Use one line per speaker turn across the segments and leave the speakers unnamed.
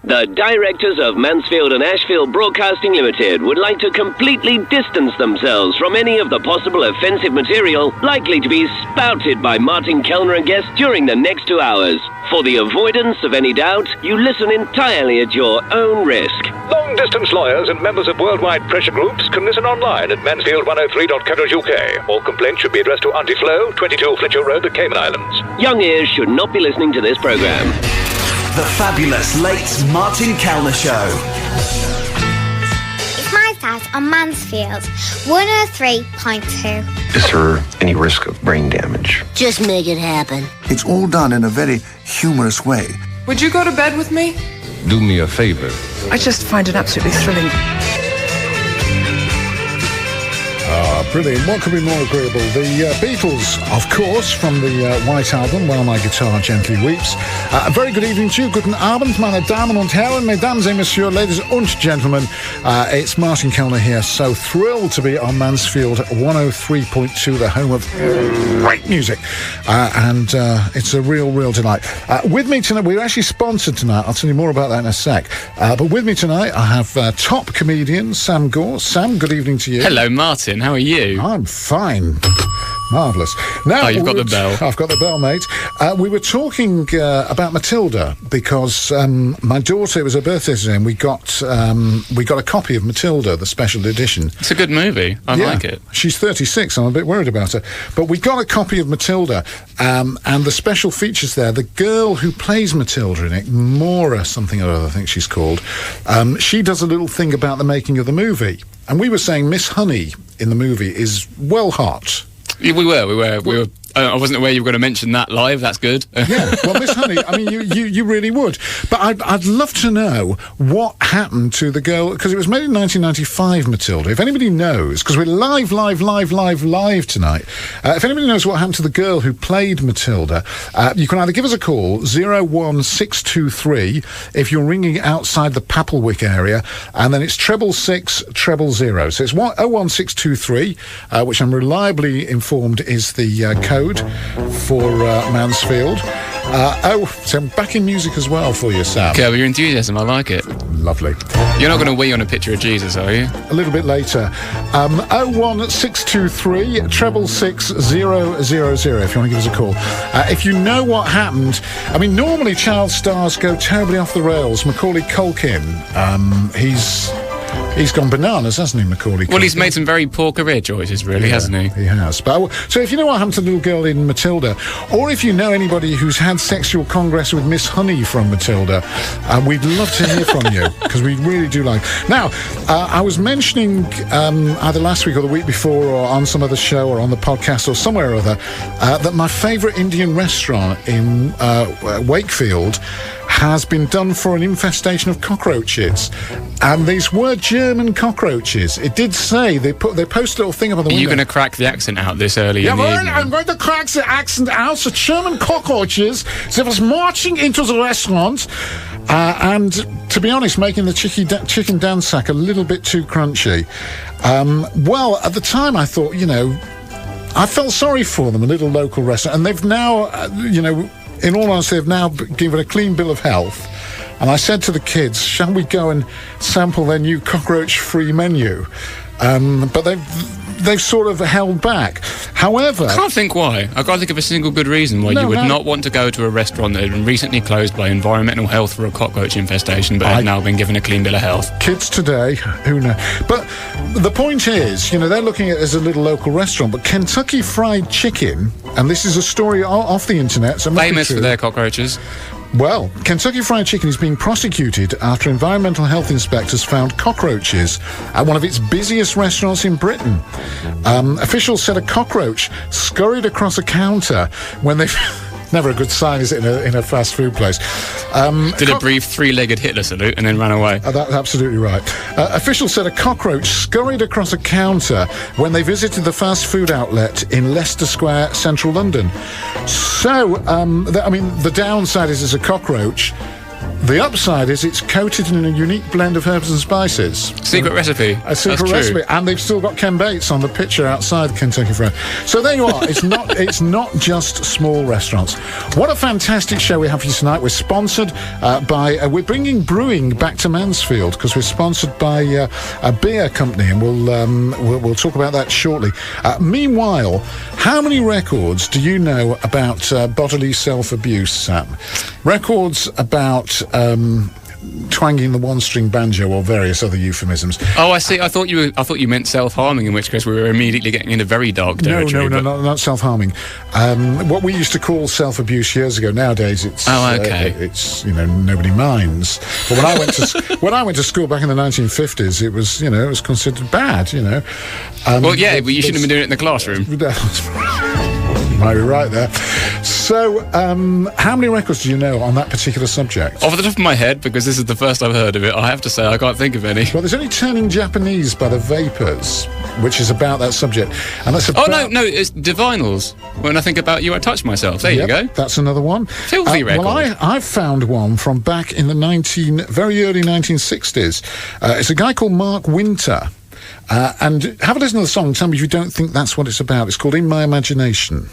The directors of Mansfield and Ashfield Broadcasting Limited would like to completely distance themselves from any of the possible offensive material likely to be spouted by Martin Kelner and guests during the next 2 hours. For the avoidance of any doubt, you listen entirely at your own risk.
Long-distance lawyers and members of worldwide pressure groups can listen online at mansfield103.co.uk. All complaints should be addressed to Auntie Flo, 22 Fletcher Road, the Cayman Islands.
Young ears should not be listening to this program.
The fabulous late Martin Kelner Show.
It's my house on Mansfield, 103.2.
Is there any risk of brain damage?
Just make it happen.
It's all done in a very humorous way.
Would you go to bed with me?
Do me a favor.
I just find it absolutely thrilling.
Brilliant. What could be more agreeable? The Beatles, of course, from the White Album, While My Guitar Gently Weeps. A very good evening to you. Guten Abend, meine Damen und Herren, mesdames et messieurs, ladies and gentlemen. It's Martin Kelner here. So thrilled to be on Mansfield 103.2, the home of great music. And it's a real delight. With me tonight, we're actually sponsored tonight. I'll tell you more about that in a sec. But with me tonight, I have top comedian Sam Gore. Sam, good evening to you.
Hello, Martin. How are you?
I'm fine. Marvellous. Now,
you've got the bell.
I've got the bell, mate. We were talking about Matilda because my daughter, it was her birthday today, and we got a copy of Matilda, the special edition.
It's a good movie. I like it.
She's 36. I'm a bit worried about her. But we got a copy of Matilda, and the special features there, the girl who plays Matilda in it, Maura something or other, I think she's called, she does a little thing about the making of the movie. And we were saying Miss Honey in the movie is well hot.
Yeah, we were. I wasn't aware you were going to mention that live. That's good.
Yeah, well, Miss Honey, I mean, you really would. But I'd love to know what happened to the girl, because it was made in 1995, Matilda. If anybody knows, because we're live tonight, if anybody knows what happened to the girl who played Matilda, you can either give us a call, 01623, if you're ringing outside the Papelwick area, and then it's 666 000. So it's 01623, which I'm reliably informed is the code for Mansfield. So backing music as well for you, Sam.
Okay, well, your enthusiasm, I like it.
Lovely.
You're not going to wee on a picture of Jesus, are you?
A little bit later. 01623 666 000 if you want to give us a call. If you know what happened, I mean, normally child stars go terribly off the rails. Macaulay Culkin, He's gone bananas, hasn't he, Macaulay Culkin?
Well, he's made some very poor career choices, really, hasn't he?
He has. But, so if you know what happened to the little girl in Matilda, or if you know anybody who's had sexual congress with Miss Honey from Matilda, we'd love to hear from you, because we really do like... Now, I was mentioning either last week or the week before, or on some other show, or on the podcast, or somewhere or other, that my favourite Indian restaurant in Wakefield has been done for an infestation of cockroaches, and these were German cockroaches. It did say they post a little thing up on the window.
Are you going to crack the accent out this early in the evening?
I'm going to crack the accent out. The German cockroaches, they was marching into the restaurant, and to be honest, making the chicken dansack a little bit too crunchy. Well, at the time I thought, I felt sorry for them, a little local restaurant, and they've now, in all honesty, they've now given a clean bill of health. And I said to the kids, shall we go and sample their new cockroach-free menu? But they've sort of held back. However...
I can't think why. I can't think of a single good reason why you would not want to go to a restaurant that had been recently closed by environmental health for a cockroach infestation, but had now been given a clean bill of health.
Kids today, who knows? But the point is, they're looking at it as a little local restaurant, but Kentucky Fried Chicken, and this is a story off the internet, so
famous for their cockroaches.
Well, Kentucky Fried Chicken is being prosecuted after environmental health inspectors found cockroaches at one of its busiest restaurants in Britain. Officials said a cockroach scurried across a counter when they... Never a good sign, is it, in a fast food place?
Did a brief three-legged Hitler salute and then ran away.
That's absolutely right. Officials said a cockroach scurried across a counter when they visited the fast food outlet in Leicester Square, central London. So, the downside is it's a cockroach. The upside is it's coated in a unique blend of herbs and spices.
Secret recipe.
A secret recipe, and they've still got Ken Bates on the picture outside Kentucky Fried. So there you are. It's not just small restaurants. What a fantastic show we have for you tonight. We're sponsored by. We're bringing brewing back to Mansfield because we're sponsored by a beer company, and we'll talk about that shortly. Meanwhile, how many records do you know about bodily self-abuse, Sam? Records about twanging the one-string banjo or various other euphemisms.
Oh, I see. I thought you meant self-harming, in which case we were immediately getting into very dark territory.
No, not self-harming. What we used to call self-abuse years ago. Nowadays, it's it's nobody minds. But when I went to school back in the 1950s, it was considered bad.
Well, yeah, but you shouldn't have been doing it in the classroom.
Might be right there. So, how many records do you know on that particular subject?
Off the top of my head, because this is the first I've heard of it, I have to say I can't think of any.
Well, there's only Turning Japanese by the Vapors, which is about that subject. And that's about...
Oh, no, it's Divinals. When I think about You, I Touch Myself. There you go.
That's another one.
Filthy record.
Well, I've found one from back in the very early 1960s. It's a guy called Mark Winter. And have a listen to the song. Tell me if you don't think that's what it's about. It's called In My Imagination.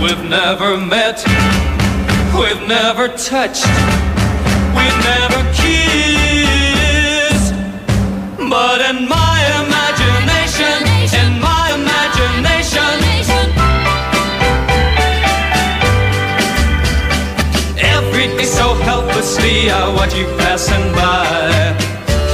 We've never met, we've never touched, we've never kissed, but in my imagination, every day so helplessly I watch you passing by.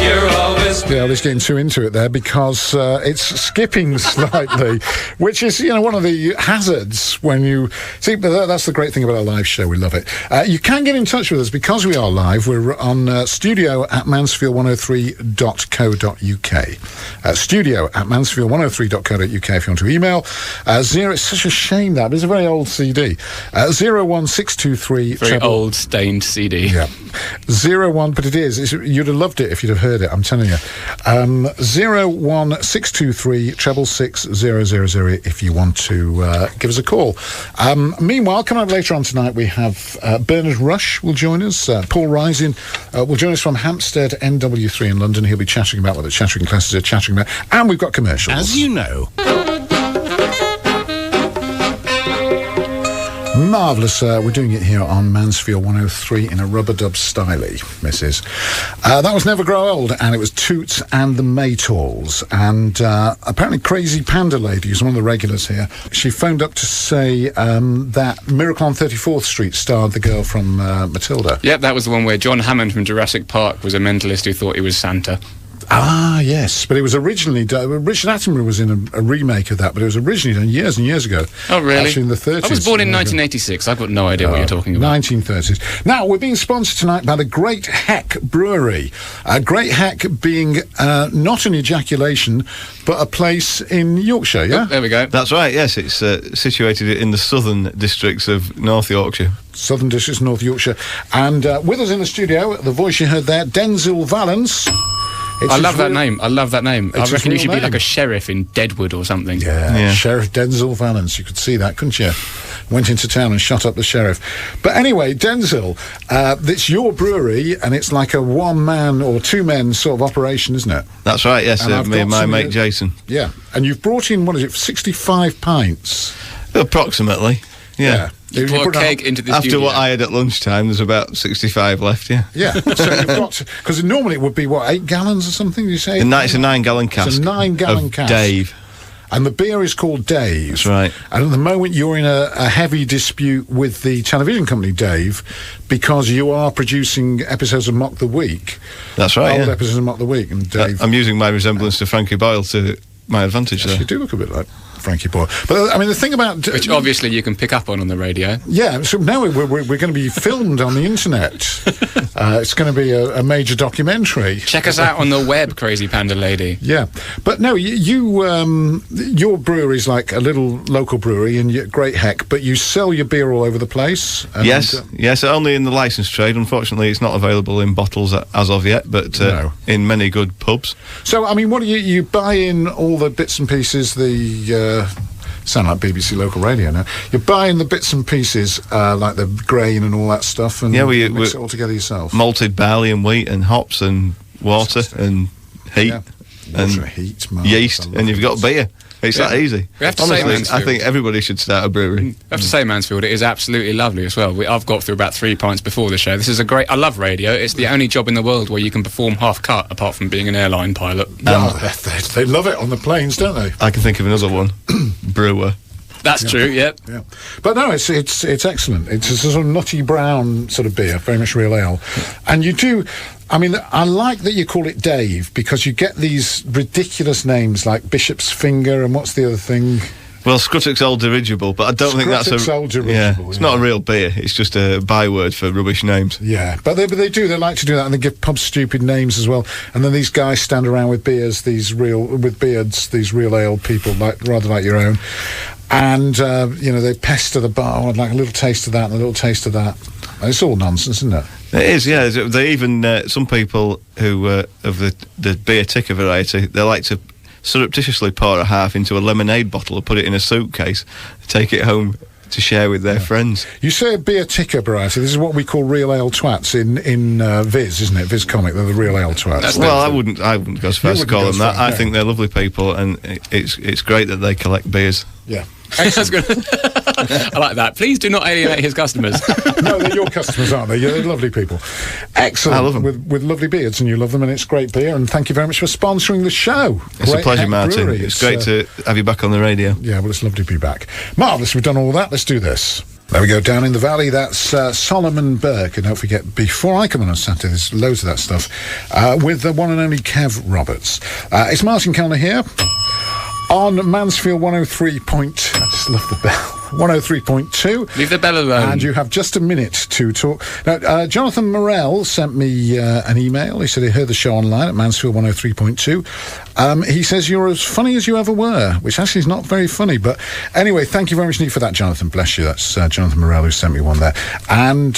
You're always...
Yeah, he's getting too into it there because it's skipping slightly, which is, one of the hazards when you... See, but that's the great thing about our live show. We love it. You can get in touch with us because we are live. We're on studio at mansfield103.co.uk. Studio at mansfield103.co.uk if you want to email. It's such a shame that. It's a very old CD. 01623...
Very old, stained CD.
Yeah. 01, but it is. You'd have loved it if you'd have heard it, I'm telling you. 01623 666 if you want to give us a call. Meanwhile, coming up later on tonight, we have Bernard Rush will join us. Paul Rising will join us from Hampstead NW3 in London. He'll be chatting about what the chattering classes are chattering about. And we've got commercials.
As you know...
Marvellous. We're doing it here on Mansfield 103 in a rubber-dub styly, missus. That was Never Grow Old, and it was Toots and the Maytals. And apparently Crazy Panda Lady is one of the regulars here. She phoned up to say that Miracle on 34th Street starred the girl from Matilda.
Yep, that was the one where John Hammond from Jurassic Park was a mentalist who thought he was Santa.
Ah, yes, but it was originally done. Richard Attenborough was in a remake of that, but it was originally done years and years ago.
Oh, really?
Actually, in the 30s.
I was born in 1986. I've got no idea what you're talking about.
1930s. Now, we're being sponsored tonight by the Great Heck Brewery. Great Heck being not an ejaculation, but a place in Yorkshire, yeah?
Oh, there we go.
That's right, yes. It's situated in the southern districts of North Yorkshire.
Southern districts, North Yorkshire. And with us in the studio, the voice you heard there, Denzil Valance.
I love that name. I reckon you should be like a sheriff in Deadwood or something.
Yeah. Sheriff Denzil Valance. You could see that, couldn't you? Went into town and shot up the sheriff. But anyway, Denzil, it's your brewery, and it's like a one-man or two-men sort of operation, isn't it?
That's right, yes. Me and my mate Jason.
Yeah. And you've brought in, 65 pints?
Approximately, yeah.
You pour a keg into the
After
studio.
what I had at lunchtime, there's about 65 left, yeah.
Yeah, so you've got... Because normally it would be, 8 gallons or something, you say?
It's a 9-gallon cask.
It's a 9-gallon cask.
Dave.
And the beer is called Dave.
That's right.
And at the moment you're in a heavy dispute with the television company, Dave, because you are producing episodes of Mock the Week.
That's right,
Old episodes of Mock the Week. And Dave...
I'm using my resemblance to Frankie Boyle to my advantage there.
You do look a bit like Frankie Boyle. But, I mean, the thing about...
Which obviously you can pick up on the radio.
Yeah, so now we're going to be filmed on the internet. It's going to be a major documentary.
Check us out on the web, Crazy Panda Lady.
Yeah. But no, your brewery's like a little local brewery in Great Heck, but you sell your beer all over the place. And
yes, only in the licensed trade. Unfortunately, it's not available in bottles as of yet, but in many good pubs.
So, I mean, what do you buy in all the bits and pieces, the Sound like BBC local radio now. You're buying the bits and pieces, like the grain and all that stuff, and you mix it all together yourself.
Malted barley and wheat and hops and water and heat and
heat,
yeast, and you've got beer. It's that easy.
We have to
Honestly,
say, Mansfield,
I think everybody should start a brewery.
I have to say, Mansfield, it is absolutely lovely as well. I've got through about 3 pints before the show. This is I love radio. It's the only job in the world where you can perform half-cut, apart from being an airline pilot.
They love it on the planes, don't they?
I can think of another one. Brewer.
That's true, yep.
Yeah. But no, it's excellent. It's a sort of nutty brown sort of beer, very much real ale. And you do... I mean, I like that you call it Dave, because you get these ridiculous names like Bishop's Finger, and what's the other thing?
Well, Scruttock's Old Dirigible, but I don't think that's
Old Dirigible,
it's not a real beer. It's just a byword for rubbish names.
Yeah, but they like to do that, and they give pubs stupid names as well. And then these guys stand around with beards, these real ale people, rather like your own. And they pester the bar. I'd like a little taste of that and a little taste of that. And it's all nonsense, isn't it?
It is, yeah. They even some people who of the beer ticker variety, they like to surreptitiously pour a half into a lemonade bottle and put it in a suitcase, take it home to share with their friends.
You say a beer ticker variety. This is what we call real ale twats in Viz, isn't it? Viz Comic. They're the real ale twats.
Well, I wouldn't go as far as to call them that. I think they're lovely people, and it's great that they collect beers.
Yeah.
I like that. Please do not alienate his customers.
No, they're your customers, aren't they? Yeah, they're lovely people. Excellent.
I love them.
With lovely beards, and you love them, and it's great beer, and thank you very much for sponsoring the show.
It's a pleasure, Martin.
Brewery.
It's great to have you back on the radio.
Yeah, well, it's lovely to be back. Marvellous, we've done all that. Let's do this. There we go, down in the valley. That's Solomon Burke, and don't forget, before I come on Saturday, there's loads of that stuff, with the one and only Kev Roberts. It's Martin Kelner here. On Mansfield 103. I just love the bell. 103.2.
Leave the bell alone.
And you have just a minute to talk. Now, Jonathan Morell sent me an email. He said he heard the show online at Mansfield 103.2. He says you're as funny as you ever were, which actually is not very funny. But anyway, thank you very much indeed for that, Jonathan. Bless you. That's Jonathan Morell who sent me one there. And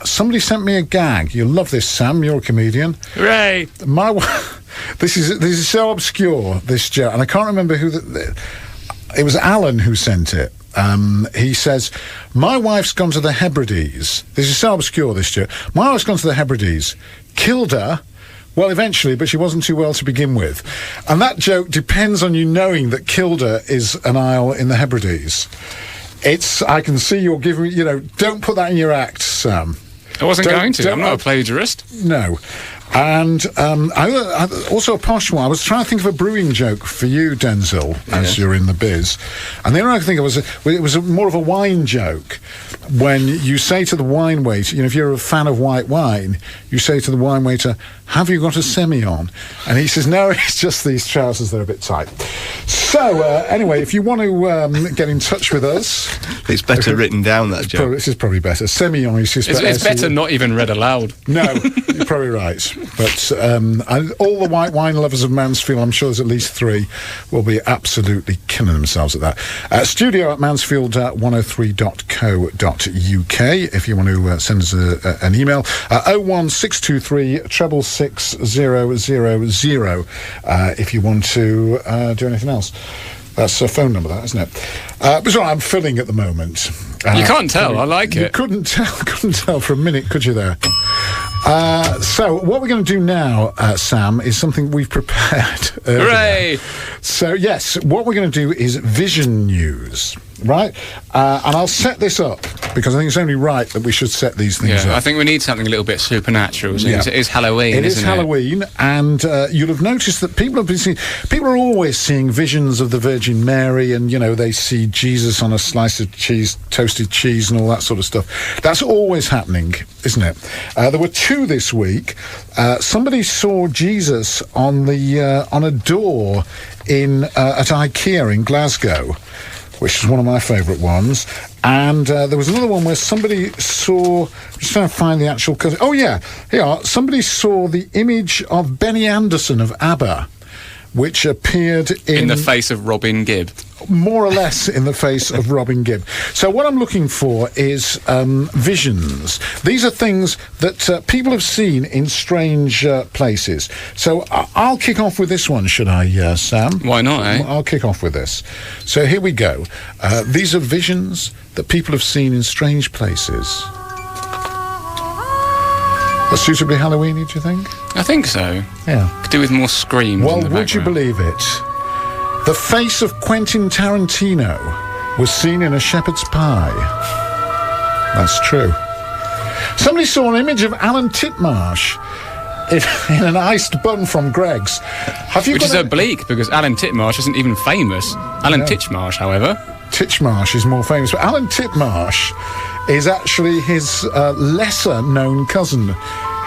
somebody sent me a gag. You'll love this, Sam. You're a comedian.
Hooray!
This is so obscure, this joke, and I can't remember who it was. Alan who sent it. He says, my wife's gone to the Hebrides. This is so obscure, this joke. My wife's gone to the Hebrides. Killed her. Well, eventually, but she wasn't too well to begin with. And that joke depends on you knowing that Kilda is an isle in the Hebrides. I can see you're giving, don't put that in your act, Sam.
I wasn't going to. I'm not a plagiarist.
No. And I also a posh one. I was trying to think of a brewing joke for you, Denzel, as you're in the biz. And the only I could think of was more of a wine joke. When you say to the wine waiter, if you're a fan of white wine, you say to the wine waiter, have you got a semi-on? And he says, no, it's just these trousers, they're a bit tight. So, anyway, if you want to get in touch with us...
It's better written down, that joke.
This is probably better. Semi-on is just...
It's better not even read aloud.
No, you're probably right. But all the white wine lovers of Mansfield, I'm sure there's at least 3, will be absolutely killing themselves at that. Studio at mansfield103.co.uk if you want to send us an email. 01623 666 if you want to do anything else. That's a phone number, that, isn't it? But sorry, I'm filling at the moment.
You can't tell. I like it.
You couldn't tell for a minute, could you there? So what we're going to do now, Sam, is something we've prepared earlier.
Hooray!
So, yes, what we're going to do is Vision News, right? And I'll set this up, because I think it's only right that we should set these things up.
I think we need something a little bit supernatural. It is Halloween, isn't it? It is
Halloween, and you'll have noticed that people are always seeing visions of the Virgin Mary, and, they see Jesus on a slice of cheese, toasted cheese, and all that sort of stuff. That's always happening, isn't it? There were 2 this week. Somebody saw Jesus on a door at IKEA in Glasgow, which is one of my favourite ones. And there was another one where somebody saw... I'm just trying to find the actual... Oh, yeah. Here, somebody saw the image of Benny Anderson of ABBA which appeared in
the face of Robin Gibb.
More or less in the face of Robin Gibb. So what I'm looking for is visions. These are things that people have seen in strange places. So I'll kick off with this one, should I, Sam?
Why not, eh?
I'll kick off with this. So here we go. These are visions that people have seen in strange places. That's suitably Halloweeny, do you think?
I think so.
Yeah.
Could do with more screams.
Well,
in the
would you
background.
believe it? The face of Quentin Tarantino was seen in a shepherd's pie. That's true. Somebody saw an image of Alan Titmarsh in an iced bun from Greg's.
Which is oblique, because Alan Titmarsh isn't even famous. Alan Titchmarsh, however.
Titchmarsh is more famous, but Alan Titmarsh is actually his lesser-known cousin,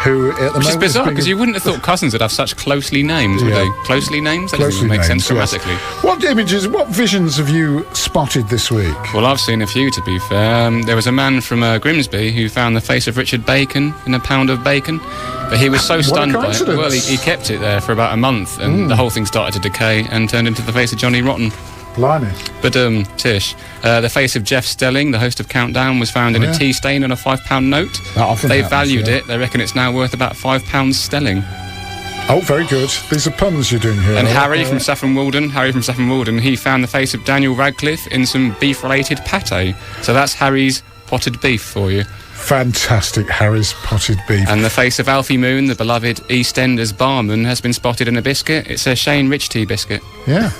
who at the moment...
Which is bizarre, because you wouldn't have thought cousins would have such closely names, would they? Closely names? That doesn't even make sense grammatically.
Yes. What images, what visions have you spotted this week?
Well, I've seen a few, to be fair. There was a man from Grimsby who found the face of Richard Bacon in a pound of bacon, but he was so stunned by it. Well, he kept it there for about a month, and the whole thing started to decay and turned into the face of Johnny Rotten.
Blimey.
But, Tish, the face of Jeff Stelling, the host of Countdown, was found in a tea stain on a £5 note.
That often
They
happens,
valued it. They reckon it's now worth about £5 sterling.
Oh, very good. These are puns you're doing here.
And Harry from Saffron Walden, he found the face of Daniel Radcliffe in some beef-related pâté. So that's Harry's potted beef for you.
Fantastic, Harry's potted beef.
And the face of Alfie Moon, the beloved EastEnders barman, has been spotted in a biscuit. It's a Shane Rich tea biscuit.
Yeah.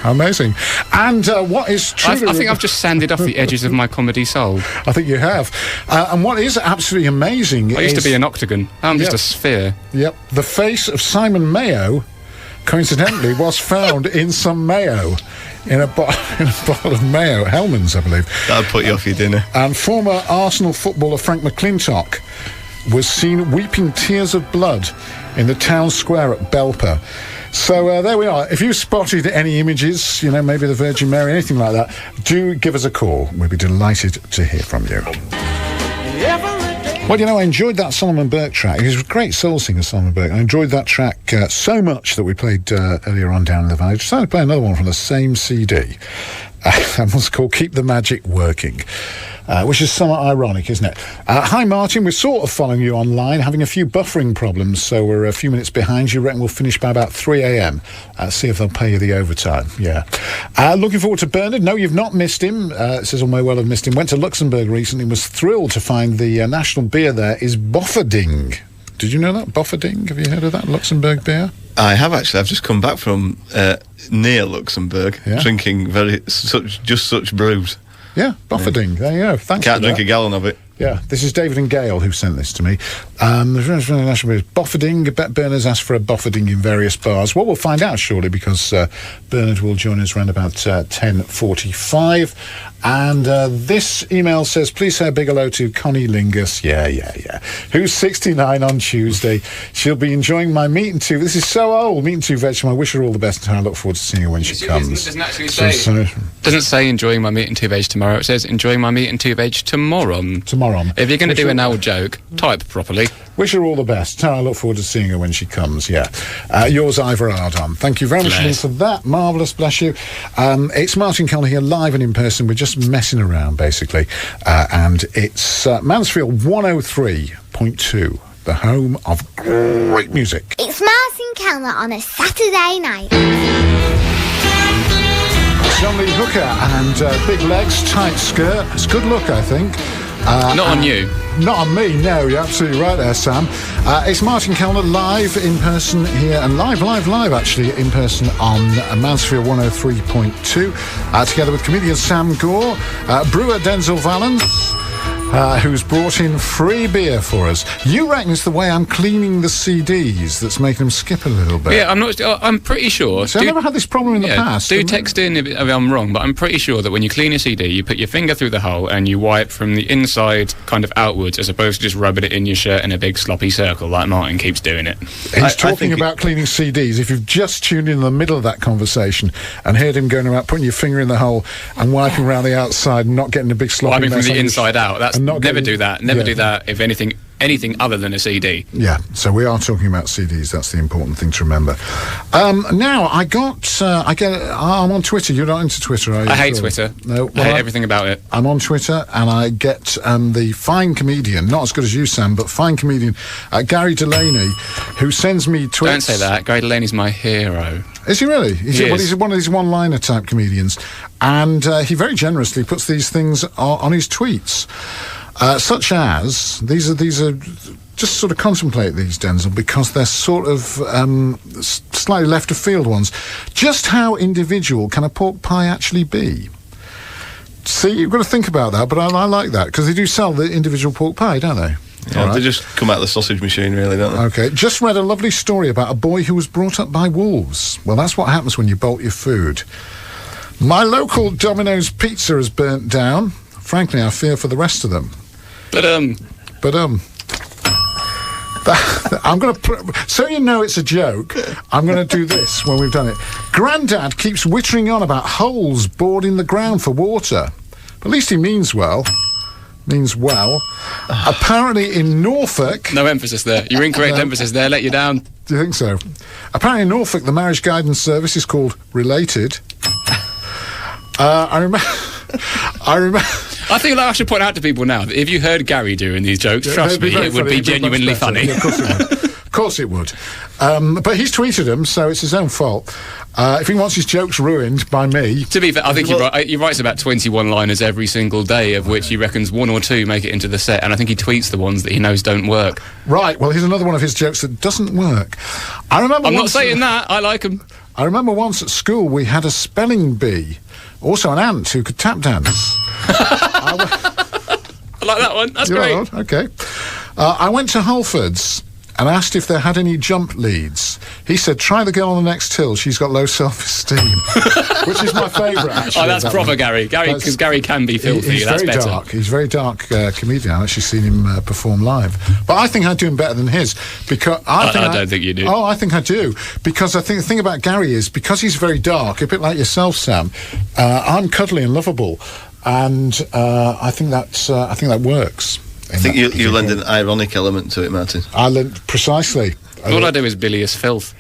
Amazing. And what is true...
I think I've just sanded off the edges of my comedy soul.
I think you have. And what is absolutely amazing
I used to be an octagon. I'm just a sphere.
Yep. The face of Simon Mayo, coincidentally, was found in some mayo. In a bottle of mayo. Hellman's, I believe.
That'll put you off your dinner.
And former Arsenal footballer Frank McClintock was seen weeping tears of blood in the town square at Belper. So there we are. If you spotted any images, maybe the Virgin Mary, anything like that, do give us a call. We'd be delighted to hear from you. Well, I enjoyed that Solomon Burke track. He was a great soul singer, Solomon Burke. I enjoyed that track so much that we played earlier on down in the valley. I decided to play another one from the same CD. That one's called Keep the Magic Working, which is somewhat ironic, isn't it? Hi, Martin. We're sort of following you online, having a few buffering problems, so we're a few minutes behind. You reckon we'll finish by about 3 a.m. See if they'll pay you the overtime. Yeah. Looking forward to Bernard. No, you've not missed him. It says, may well have missed him. Went to Luxembourg recently, was thrilled to find the national beer there is Bofferding. Did you know that? Bofferding? Have you heard of that Luxembourg beer?
I have actually. I've just come back from near Luxembourg, drinking just such brews.
Yeah, Bofferding. There you go. Thanks.
Can't drink a gallon of it.
Yeah, this is David and Gail who sent this to me. Bofferding. Bernard's asked for a Bofferding in various bars. Well, we'll find out shortly, because Bernard will join us around about 10:45. And this email says, please say a big hello to Connie Lingus. Yeah. Who's 69 on Tuesday. She'll be enjoying my meat and two. This is so old. Meat and two vegetable. I wish her all the best, and I look forward to seeing her when she comes.
It doesn't actually say. Doesn't say enjoying my meat and two veg tomorrow. It says enjoying my meat and two veg tomorrow. If you're going to do an old joke, type properly.
Wish her all the best. I look forward to seeing her when she comes, yours, Ivor Ardon. Thank you very much for that. Marvellous, bless you. It's Martin Kelner here, live and in person. We're just messing around, basically. And it's Mansfield 103.2, the home of great music.
It's Martin Kelner on a Saturday night.
John Lee Hooker and big legs, tight skirt. It's a good look, I think.
Not on you.
Not on me, no, you're absolutely right there, Sam. It's Martin Kelner live in person here, and live actually in person on Mansfield 103.2, together with comedian Sam Gore, brewer Denzel Valance, who's brought in free beer for us. You reckon it's the way I'm cleaning the CDs that's making them skip a little bit?
Yeah, I'm pretty sure.
So I've never had this problem in the past.
Do text in if I'm wrong, but I'm pretty sure that when you clean a CD, you put your finger through the hole and you wipe from the inside kind of outwards, as opposed to just rubbing it in your shirt in a big sloppy circle like Martin keeps doing it.
He's talking about cleaning CDs. If you've just tuned in the middle of that conversation and heard him going about putting your finger in the hole and wiping around the outside and not getting a big sloppy
wiping
mess
from the inside out, that's never do that. Never do that. If anything anything other than a CD.
Yeah, so we are talking about CDs. That's the important thing to remember. Now, I'm on Twitter. You're not into Twitter, are you?
I hate Twitter.
No.
I hate everything about it.
I'm on Twitter, and I get the fine comedian, not as good as you, Sam, but fine comedian, Gary Delaney, who sends me tweets.
Don't say that. Gary Delaney's my hero.
Is he really?
Well,
he's one of these one-liner type comedians, and he very generously puts these things on his tweets, such as these are just sort of contemplate these, Denzel, because they're sort of slightly left of field ones. Just how individual can a pork pie actually be? See, you've got to think about that, but I like that because they do sell the individual pork pie, don't they?
Yeah, right. They just come out of the sausage machine, really, don't they?
Okay, just read a lovely story about a boy who was brought up by wolves. Well, that's what happens when you bolt your food. My local Domino's pizza has burnt down. Frankly, I fear for the rest of them. But I'm going to... So you know it's a joke, I'm going to do this when we've done it. Grandad keeps wittering on about holes bored in the ground for water. At least he means well. Apparently in Norfolk...
No emphasis there. Your incorrect emphasis there let you down.
Do you think so? Apparently in Norfolk, the marriage guidance service is called Related. I remember...
I think I should point out to people now that if you heard Gary doing these jokes, trust me, it would be genuinely funny.
Yeah, of course it would. Of course it would. But he's tweeted them, so it's his own fault. If he wants his jokes ruined by me...
To be fair, I think he writes about 21-liners every single day, of which he reckons 1 or 2 make it into the set, and I think he tweets the ones that he knows don't work.
Right, well, here's another one of his jokes that doesn't work. I'm
not saying that, I like them.
I remember once at school we had a spelling bee, also an ant who could tap dance.
I like that one, that's great.
Right, okay. I went to Halfords and asked if they had any jump leads. He said, try the girl on the next hill, she's got low self-esteem. Which is my favourite, actually.
Oh, that's proper Gary. Because Gary can be filthy, that's better.
Dark. He's very dark comedian. I've actually seen him perform live. But I think I do him better than his. Because I
don't think you do.
Oh, I think I do. Because I think the thing about Gary is, because he's very dark, a bit like yourself, Sam, I'm cuddly and lovable. And I think that works.
I think you lend an ironic element to it, Martin.
Precisely.
All I do is bilious filth.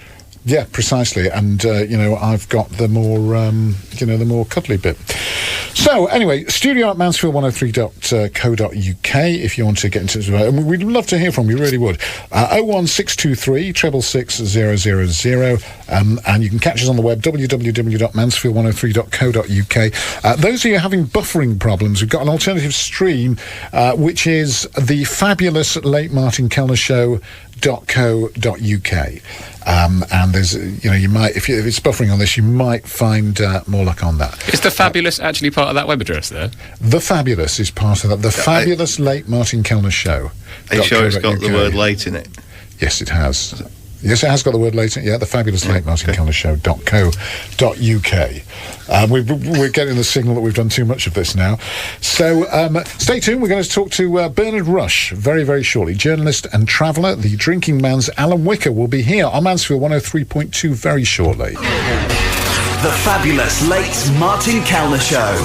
Yeah, precisely. And I've got the more the more cuddly bit. So anyway, studio at mansfield103.co.uk if you want to get in touch with it. And we'd love to hear from you, really would. 01623 666 000, and you can catch us on the web, www.mansfield103.co.uk. Those of you having buffering problems, we've got an alternative stream, which is the fabulous late Martin Kelner show.co.uk. And there's, you might, if it's buffering on this, you might find more luck on that.
Is the Fabulous actually part of that web address there?
The Fabulous is part of that. The fabulous late Martin Kelner show.
Are you sure it's got the word late in it?
Yes, it has. Yes, it has got the word late in it. Yeah, the fabulous late Martin Kelner show.co.uk. We're getting the signal that we've done too much of this now. So stay tuned. We're going to talk to Bernard Rush very, very shortly. Journalist and traveller. The Drinking Man's Alan Wicker will be here on Mansfield 103.2 very shortly.
The fabulous late Martin Kelner show.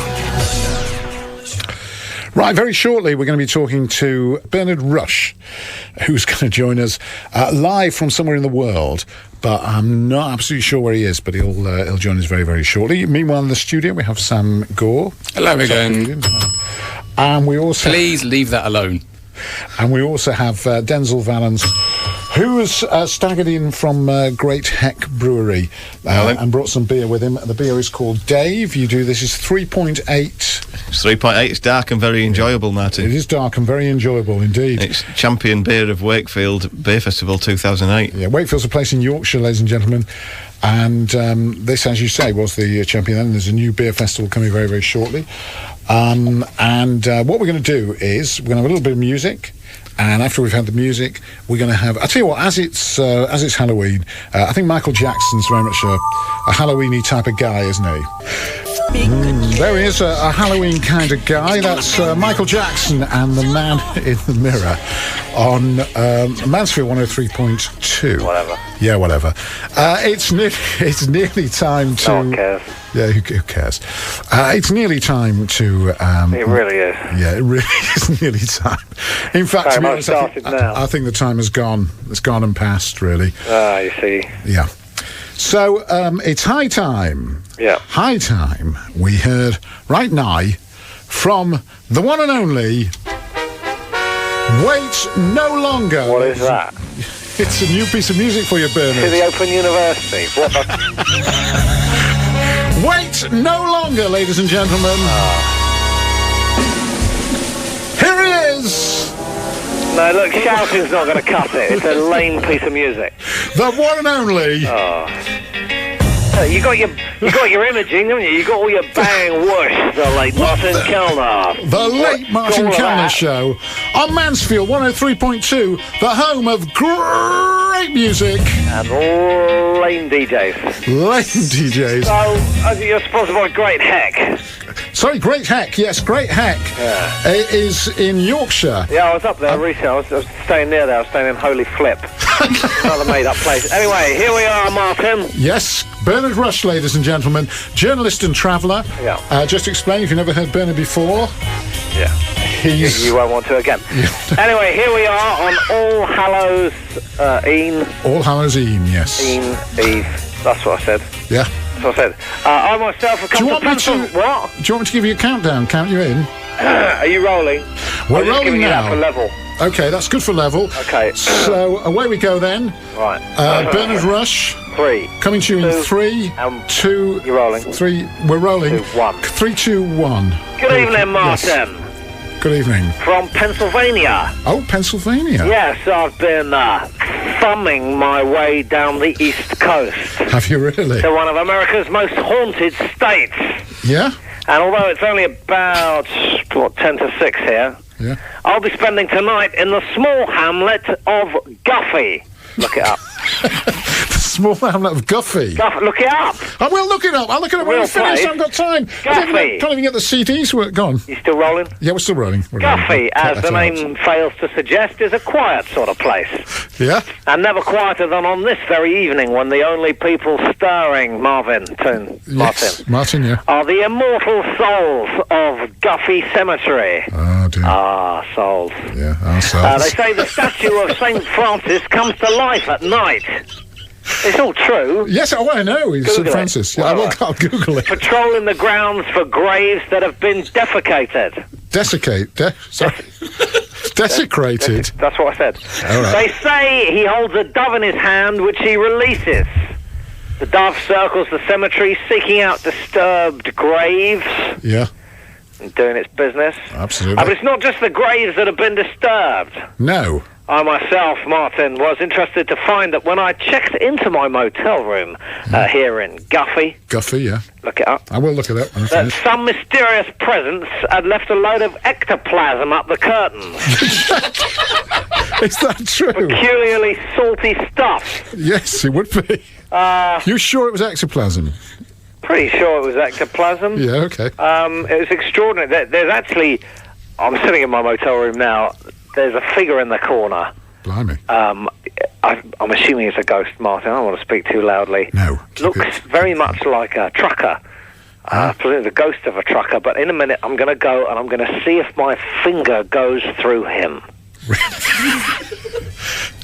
Right, very shortly we're going to be talking to Bernard Rush, who's going to join us live from somewhere in the world, but I'm not absolutely sure where he is, but he'll join us very, very shortly. Meanwhile, in the studio we have Sam Gore.
Hello again.
And we also...
Please leave that alone.
And we also have Denzel Valance, who has staggered in from Great Heck Brewery and brought some beer with him. The beer is called Dave. This is 3.8. It's
3.8. It's dark and very enjoyable, Martin.
It is dark and very enjoyable indeed.
It's champion beer of Wakefield Beer Festival 2008.
Yeah, Wakefield's a place in Yorkshire, ladies and gentlemen. And this, as you say, was the champion then. There's a new beer festival coming very, very shortly. And what we're going to do is we're going to have a little bit of music, and after we've had the music, we're going to have... I'll tell you what, as it's Halloween, I think Michael Jackson's very much a Halloween-y type of guy, isn't he? There he is, a Halloween kind of guy. That's Michael Jackson and the Man in the Mirror on Mansfield 103.2.
Whatever.
Yeah, whatever. It's nearly time to...
No one cares.
Yeah, who cares? It's nearly time to...
it really is.
Yeah, it really is nearly time. In fact, to be honest, I think the time has gone. It's gone and passed, really.
Ah, you see.
Yeah. So, it's high time.
Yeah.
High time. We heard right now from the one and only... Wait No Longer.
What is that?
It's a new piece of music for you, Bernard.
To the Open University. What the...
Wait No Longer, ladies and gentlemen. Here he is.
No, look, shouting's not going to cut it. It's a lame piece of music.
The one and only.
You got your imaging, haven't you? You got all your bang whoosh. The late Martin Kelner.
The late Martin Kelner show on Mansfield 103.2, the home of great music
and lame DJs.
Lame DJs.
So you're sponsored by Great Heck.
Sorry, Great Heck. Yes, Great Heck.
Yeah.
It is in Yorkshire.
Yeah, I was up there recently. I was staying near there. I was staying in Holy Flip. Another made-up place. Anyway, here we are, Martin.
Yes, Bernard Rush, ladies and gentlemen, journalist and traveller.
Yeah.
Just to explain, if you've never heard Bernard before.
Yeah. You won't want to again. Anyway, here we are on All Hallows E'en.
All Hallows E'en, yes.
Eve. That's what I said.
Yeah.
That's what I said. I myself have come to Mansfield. What?
Do you want me to give you a countdown? Count you in?
Are you rolling?
We're rolling now.
You that for level.
Okay, that's good for level.
Okay.
So away we go then.
Right.
Bernard Rush.
3.
Coming to you in 3, 2.
You're rolling.
3. We're rolling.
2, 1.
3, 2, 1.
Good evening, Martin.
Yes. Good evening.
From Pennsylvania.
Oh, Pennsylvania.
Yes, I've been thumbing my way down the East Coast.
Have you really?
To one of America's most haunted states.
Yeah?
And although it's only about 10 to 6 here,
yeah,
I'll be spending tonight in the small hamlet of Guffey. Look it up.
The small hamlet of Guffey.
Look it up.
I will look it up. I'll look it up when we finish. I haven't got time.
Guffey.
Can't even get the CDs. Go on.
You still rolling?
Yeah, we're still rolling.
Guffey, as the name fails to suggest, is a quiet sort of place.
Yeah.
And never quieter than on this very evening when the only people stirring, Martin,
yeah,
are the immortal souls of Guffey Cemetery.
Oh, dear.
Ah, souls.
Yeah, our souls.
They say the statue of St. Francis comes to life at night. It's all true.
Yes, I know. He's St. Francis. Yeah, I'll Google it.
Patrolling the grounds for graves that have been defecated.
Desecrated.
That's what I said.
All right.
They say he holds a dove in his hand, which he releases. The dove circles the cemetery, seeking out disturbed graves.
Yeah.
And doing its business.
Absolutely.
But it's not just the graves that have been disturbed.
No.
I myself, Martin, was interested to find that when I checked into my motel room here in Guffey...
Guffey, yeah.
Look it up.
I will look it up.
That some mysterious presence had left a load of ectoplasm up the curtains.
Is that true?
Peculiarly salty stuff.
Yes, it would be. You sure it was ectoplasm?
Pretty sure it was ectoplasm.
Yeah, okay.
It was extraordinary. There's actually... I'm sitting in my motel room now... There's a figure in the corner.
Blimey.
I'm assuming it's a ghost, Martin. I don't want to speak too loudly.
No.
Looks very much like a trucker. The ghost of a trucker. But in a minute, I'm going to go and I'm going to see if my finger goes through him.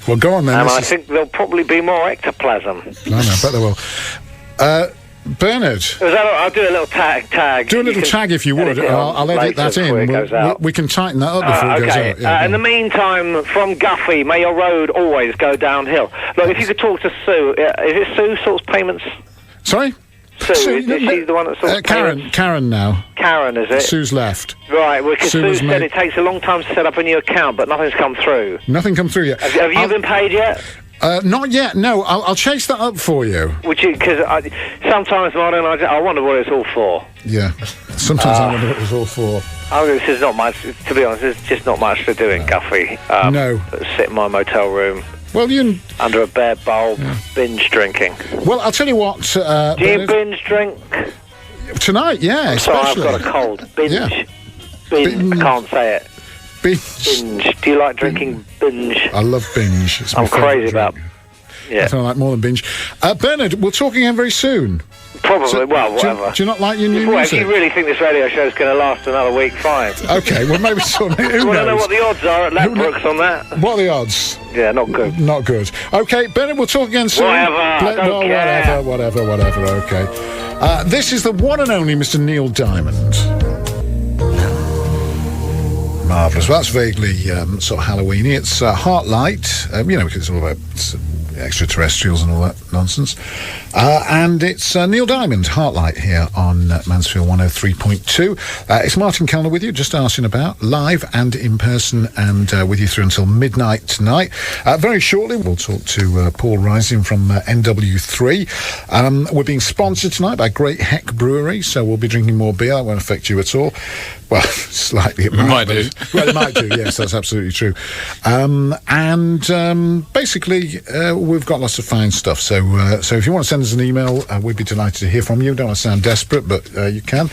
Well, go on then.
And I think there'll probably be more ectoplasm.
Blimey, I bet there will. Bernard.
I'll do a little tag.
Do a little tag if you would. I'll edit that in. We can tighten that up before it goes out. Yeah,
in the meantime, from Guffey, may your road always go downhill. Look, if you could talk to Sue. Is it Sue sorts payments?
Sorry?
Sue, is she the one that sorts payments?
Karen now.
Karen, is it?
Sue's left.
Right, because Sue said it takes a long time to set up a new account, but nothing's come through.
Nothing come through yet.
Have you been paid yet?
Not yet, no. I'll chase that up for you.
Because sometimes, Martin, I wonder what it's all for.
Yeah, sometimes I wonder what it's all for.
This is not much, to be honest, there's just not much to do in Guffey.
No.
Sit in my motel room.
Well,
under a bare bulb, binge drinking.
Well, I'll tell you what...
do you binge drink?
Tonight, yeah,
especially. Sorry, I've got a cold. Binge.
Yeah.
Binge. I can't say it.
Binge.
Do you like drinking binge?
I love binge.
I'm crazy about...
Yeah. I like more than binge. Bernard, we'll talk again very soon.
Probably,
So,
whatever.
Do you not like your new
Well,
music?
if you really think this radio show's going to last another week, fine.
Okay, well, maybe who knows?
I don't know what the odds are at Ladbrokes on that.
What are the odds?
Yeah, not good.
Not good. Okay, Bennett, we'll talk again soon. Whatever, okay. This is the one and only Mr. Neil Diamond. Marvellous. Well, that's vaguely sort of Halloween-y. It's Heartlight, because it's all about extraterrestrials and all that nonsense. And it's Neil Diamond, Heartlight, here on Mansfield 103.2. It's Martin Kelner with you, just asking about, live and in person, and with you through until midnight tonight. Very shortly, we'll talk to Paul Rising from NW3. We're being sponsored tonight by Great Heck Brewery, so we'll be drinking more beer. That won't affect you at all. Well, slightly it might
do.
Well, it might do, yes, that's absolutely true. Basically, we've got lots of fine stuff, so if you want to send us an email, we'd be delighted to hear from you. Don't want to sound desperate, but you can.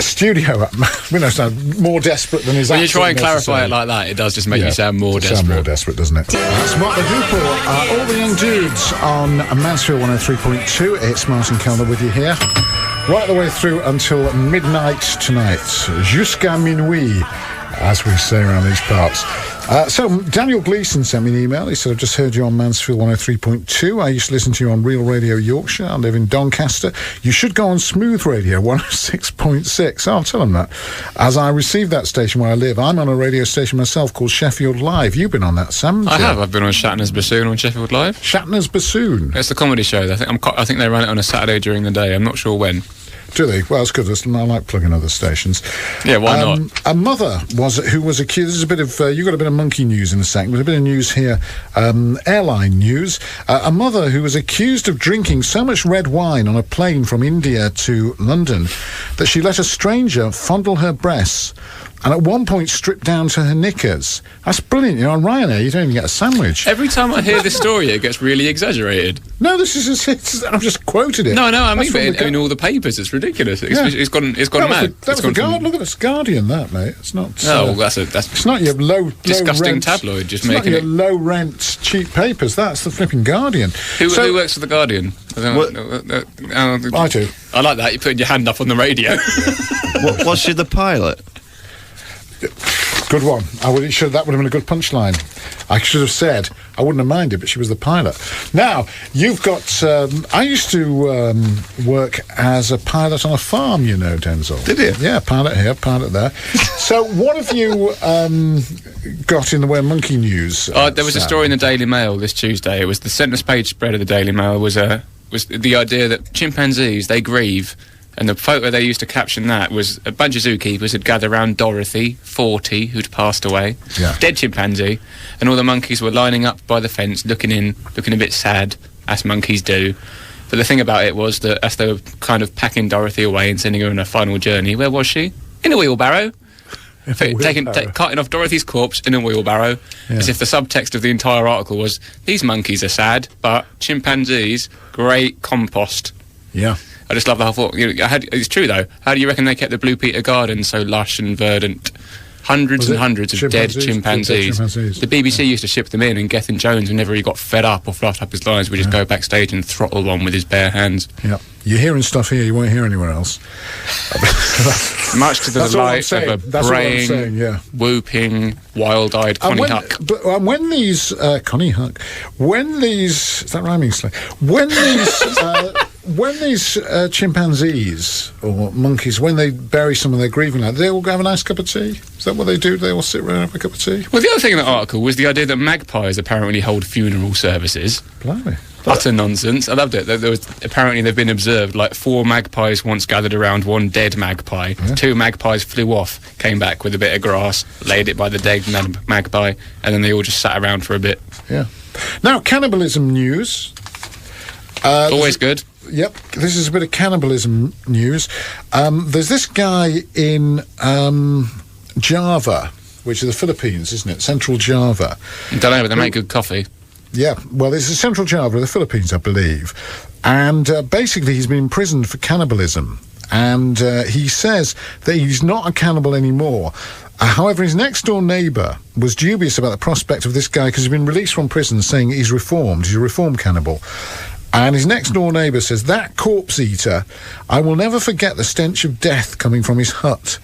Studio, we don't sound more desperate than is.
When you try and clarify it like that, it does just make you sound more desperate.
Sound more desperate, doesn't it? That's Mark the Hoople, all the young dudes on Mansfield 103.2. It's Martin Kelner with you here, right the way through until midnight tonight. Jusqu'à minuit, as we say around these parts. So Daniel Gleeson sent me an email. He said, I've just heard you on Mansfield 103.2. I used to listen to you on Real Radio Yorkshire. I live in Doncaster. You should go on Smooth Radio 106.6. I'll tell him that. As I received that station where I live, I'm on a radio station myself called Sheffield Live. You've been on that, Sam?
I have. I've been on Shatner's Bassoon on Sheffield Live.
Shatner's Bassoon?
It's the comedy show. I think they run it on a Saturday during the day. I'm not sure when.
Do they? Well, it's good. I like plugging other stations.
Yeah, why not?
A mother who was accused. This is a bit of you got a bit of monkey news in a second. There's a bit of news here. Airline news. A mother who was accused of drinking so much red wine on a plane from India to London that she let a stranger fondle her breasts and at one point stripped down to her knickers. That's brilliant. On Ryanair, you don't even get a sandwich.
Every time I hear this story, it gets really exaggerated.
No, this is I've just quoted it.
No, I mean, in all the papers, it's ridiculous. It's gone mad.
Look at this Guardian, that, mate. It's not.
That's
it's not your low
disgusting
rent,
tabloid. Just
it's
making
not your low rent cheap papers. That's the flipping Guardian.
Who works for the Guardian?
I do.
I like that. You're putting your hand up on the radio.
Was she the pilot?
Good one. That would have been a good punchline. I should have said I wouldn't have minded, but she was the pilot. Now you've got. I used to work as a pilot on a farm. You know, Denzel.
Did you?
Yeah, pilot here, pilot there. So what have you got in the way of monkey news?
There was a story in the Daily Mail this Tuesday. It was the centre page spread of the Daily Mail was the idea that chimpanzees, they grieve. And the photo they used to caption that was a bunch of zookeepers had gathered around Dorothy, 40, who'd passed away, dead chimpanzee, and all the monkeys were lining up by the fence, looking a bit sad, as monkeys do. But the thing about it was that as they were kind of packing Dorothy away and sending her on her final journey, where was she? In a wheelbarrow. Cutting off Dorothy's corpse in a wheelbarrow, as if the subtext of the entire article was, these monkeys are sad, but chimpanzees, great compost.
Yeah.
I just love the whole thought. It's true, though. How do you reckon they kept the Blue Peter Garden so lush and verdant? Hundreds and hundreds of dead chimpanzees. The BBC used to ship them in, and Gethin Jones, whenever he got fed up or fluffed up his lines, would just go backstage and throttle one with his bare hands.
Yeah. You're hearing stuff here you won't hear anywhere else.
Much to the delight of a braying, whooping, wild-eyed Connie Huck.
But when these... Connie Huck. When these... Is that rhyming slang? When these chimpanzees or monkeys, when they bury someone they're grieving at, they all have a nice cup of tea? Is that what they do? They all sit around and have a cup of tea?
Well, the other thing in the article was the idea that magpies apparently hold funeral services.
Blimey.
Utter nonsense. I loved it. Apparently they've been observed, 4 magpies once gathered around one dead magpie. Yeah. 2 magpies flew off, came back with a bit of grass, laid it by the dead magpie, and then they all just sat around for a bit.
Yeah. Now, cannibalism news.
Always good.
Yep, this is a bit of cannibalism news. There's this guy in Java, which is the Philippines, isn't it? Central Java.
I don't know, but they make good coffee.
Yeah, well, it's Central Java, the Philippines, I believe. And basically he's been imprisoned for cannibalism. And he says that he's not a cannibal anymore. However, his next-door neighbour was dubious about the prospect of this guy because he's been released from prison saying he's reformed. He's a reformed cannibal. And his next-door neighbour says, that corpse eater, I will never forget the stench of death coming from his hut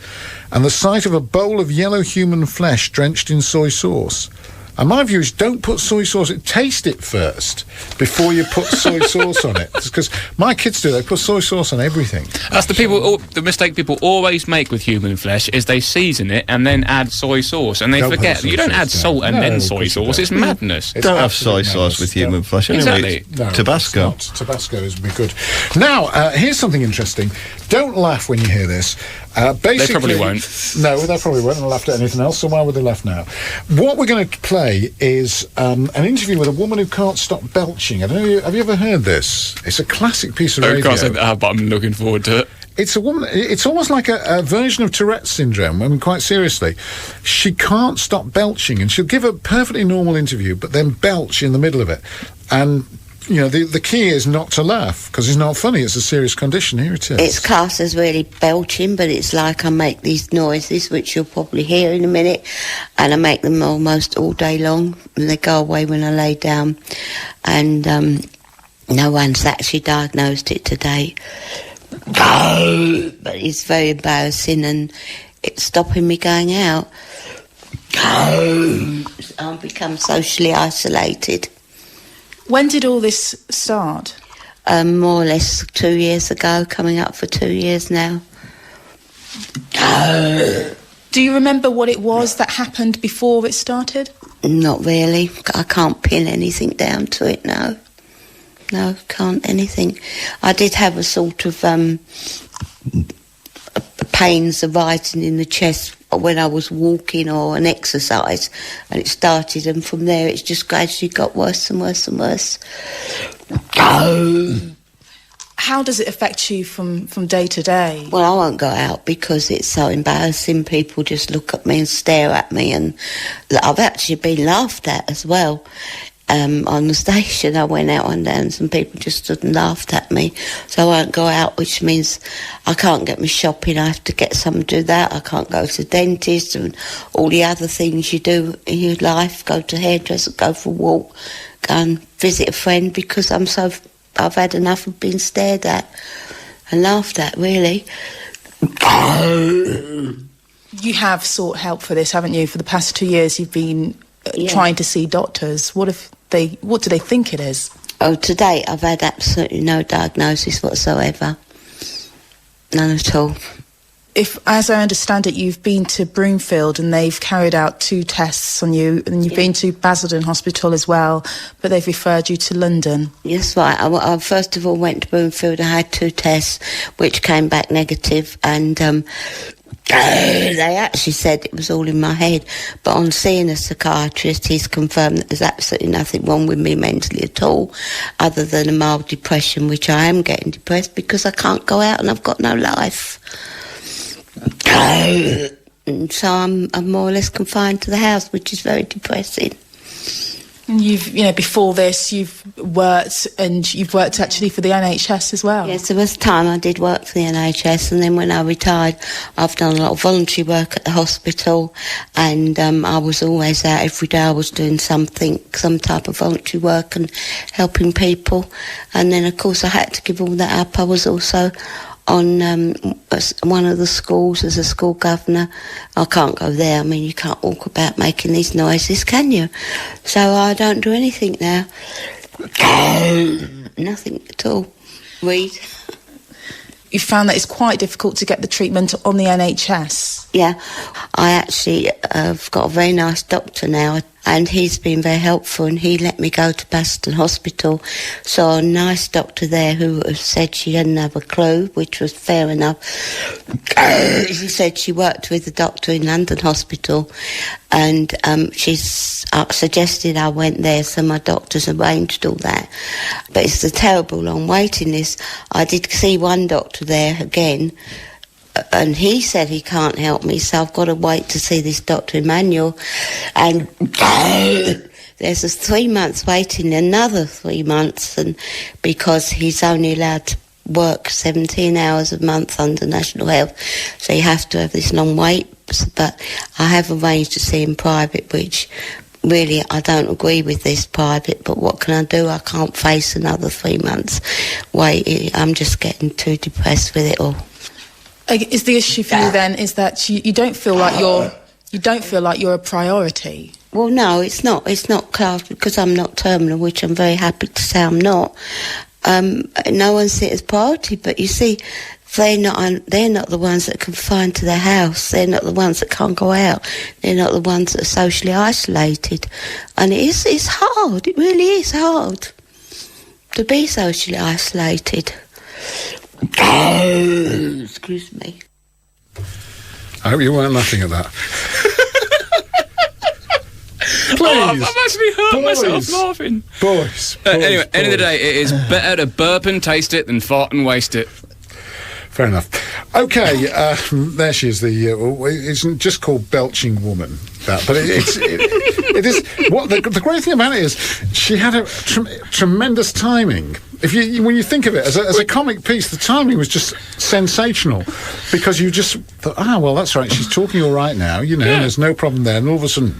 and the sight of a bowl of yellow human flesh drenched in soy sauce. And my view is don't put soy sauce, taste it first before you put soy sauce on it. Because my kids do, they put soy sauce on everything.
That's the mistake people always make with human flesh is they season it and then add soy sauce. And they forget, you don't add salt and then soy sauce, it's madness.
Don't have soy sauce with human flesh. Anyway,
exactly.
Tabasco.
Tabasco is be good. Now, here's something interesting. Don't laugh when you hear this. Basically,
they probably won't.
No, they probably won't have laughed at anything else, so why would they laugh now? What we're going to play is an interview with a woman who can't stop belching. I don't know, have you ever heard this? It's a classic piece of radio.
I can't say that, but I'm looking forward to it.
It's a woman, it's almost like a version of Tourette's syndrome. I mean, quite seriously. She can't stop belching, and she'll give a perfectly normal interview, but then belch in the middle of it. And you know, the key is not to laugh, because it's not funny, it's a serious condition. Here it is.
It's classed as really belching, but it's like I make these noises, which you'll probably hear in a minute, and I make them almost all day long, and they go away when I lay down. And no one's actually diagnosed it to date. But it's very embarrassing, and it's stopping me going out. I've become socially isolated.
When did all this start?
More or less 2 years ago, coming up for 2 years now.
Do you remember what it was that happened before it started?
Not really. I can't pin anything down to it, no. No, can't anything. I did have a sort of pains arising in the chest when I was walking or an exercise, and it started, and from there it's just gradually got worse and worse and worse.
How does it affect you from day to day?
Well, I won't go out because it's so embarrassing. People just look at me and stare at me, and I've actually been laughed at as well. On the station, I went out one day and some people just stood and laughed at me. So I won't go out, which means I can't get my shopping. I have to get someone to do that. I can't go to the dentist and all the other things you do in your life. Go to hairdresser, go for a walk, go and visit a friend, because I've had enough of being stared at and laughed at, really.
You have sought help for this, haven't you? For the past 2 years you've been trying to see doctors. What do they think it is?
Oh, to date I've had absolutely no diagnosis whatsoever. None at all.
If, as I understand it, you've been to Broomfield and they've carried out 2 tests on you, and you've been to Basildon Hospital as well, but they've referred you to London.
Yes, right. I first of all went to Broomfield. I had 2 tests which came back negative, and they actually said it was all in my head, but on seeing a psychiatrist, he's confirmed that there's absolutely nothing wrong with me mentally at all, other than a mild depression, which I am getting depressed because I can't go out and I've got no life. And so I'm more or less confined to the house, which is very depressing.
And before this, you've worked actually for the NHS as well.
Yes, there was time I did work for the NHS, and then when I retired, I've done a lot of voluntary work at the hospital, and I was always out every day. I was doing some type of voluntary work and helping people. And then, of course, I had to give all that up. I was also on one of the schools as a school governor. I can't go there. I mean, you can't walk about making these noises, can you? So I don't do anything now. Nothing at all. Read.
You found that it's quite difficult to get the treatment on the NHS?
Yeah. I actually have got a very nice doctor now, and he's been very helpful, and he let me go to Basildon Hospital. So a nice doctor there who said she didn't have a clue, which was fair enough. She said she worked with a doctor in London Hospital, and she's suggested I went there, so my doctor's arranged all that. But it's a terrible long waiting list. I did see one doctor there again, and he said he can't help me, so I've got to wait to see this Dr. Emmanuel. And there's a 3 months waiting, another 3 months, and because he's only allowed to work 17 hours a month under National Health, so you have to have this long wait. But I have arranged to see him private, which really, I don't agree with this private, but what can I do? I can't face another 3 months waiting. I'm just getting too depressed with it all.
Is the issue for you then is that you don't feel like you're a priority?
Well, no, it's not. It's not classed because I'm not terminal, which I'm very happy to say I'm not. No one sees it as priority, but you see, they're not the ones that are confined to their house. They're not the ones that can't go out. They're not the ones that are socially isolated. And it's hard. It really is hard to be socially isolated. Excuse me.
I hope you weren't laughing at that. Please.
Oh, I've actually hurt myself laughing.
Boys.
Anyway, end of the day, it is better to burp and taste it than fart and waste it.
Fair enough. Okay, there she is. It's just called belching woman. But it is. What the great thing about it is, she had a tremendous timing. When you think of it as a comic piece, the timing was just sensational, because you just thought, well, that's right, she's talking all right now, and there's no problem there, and all of a sudden,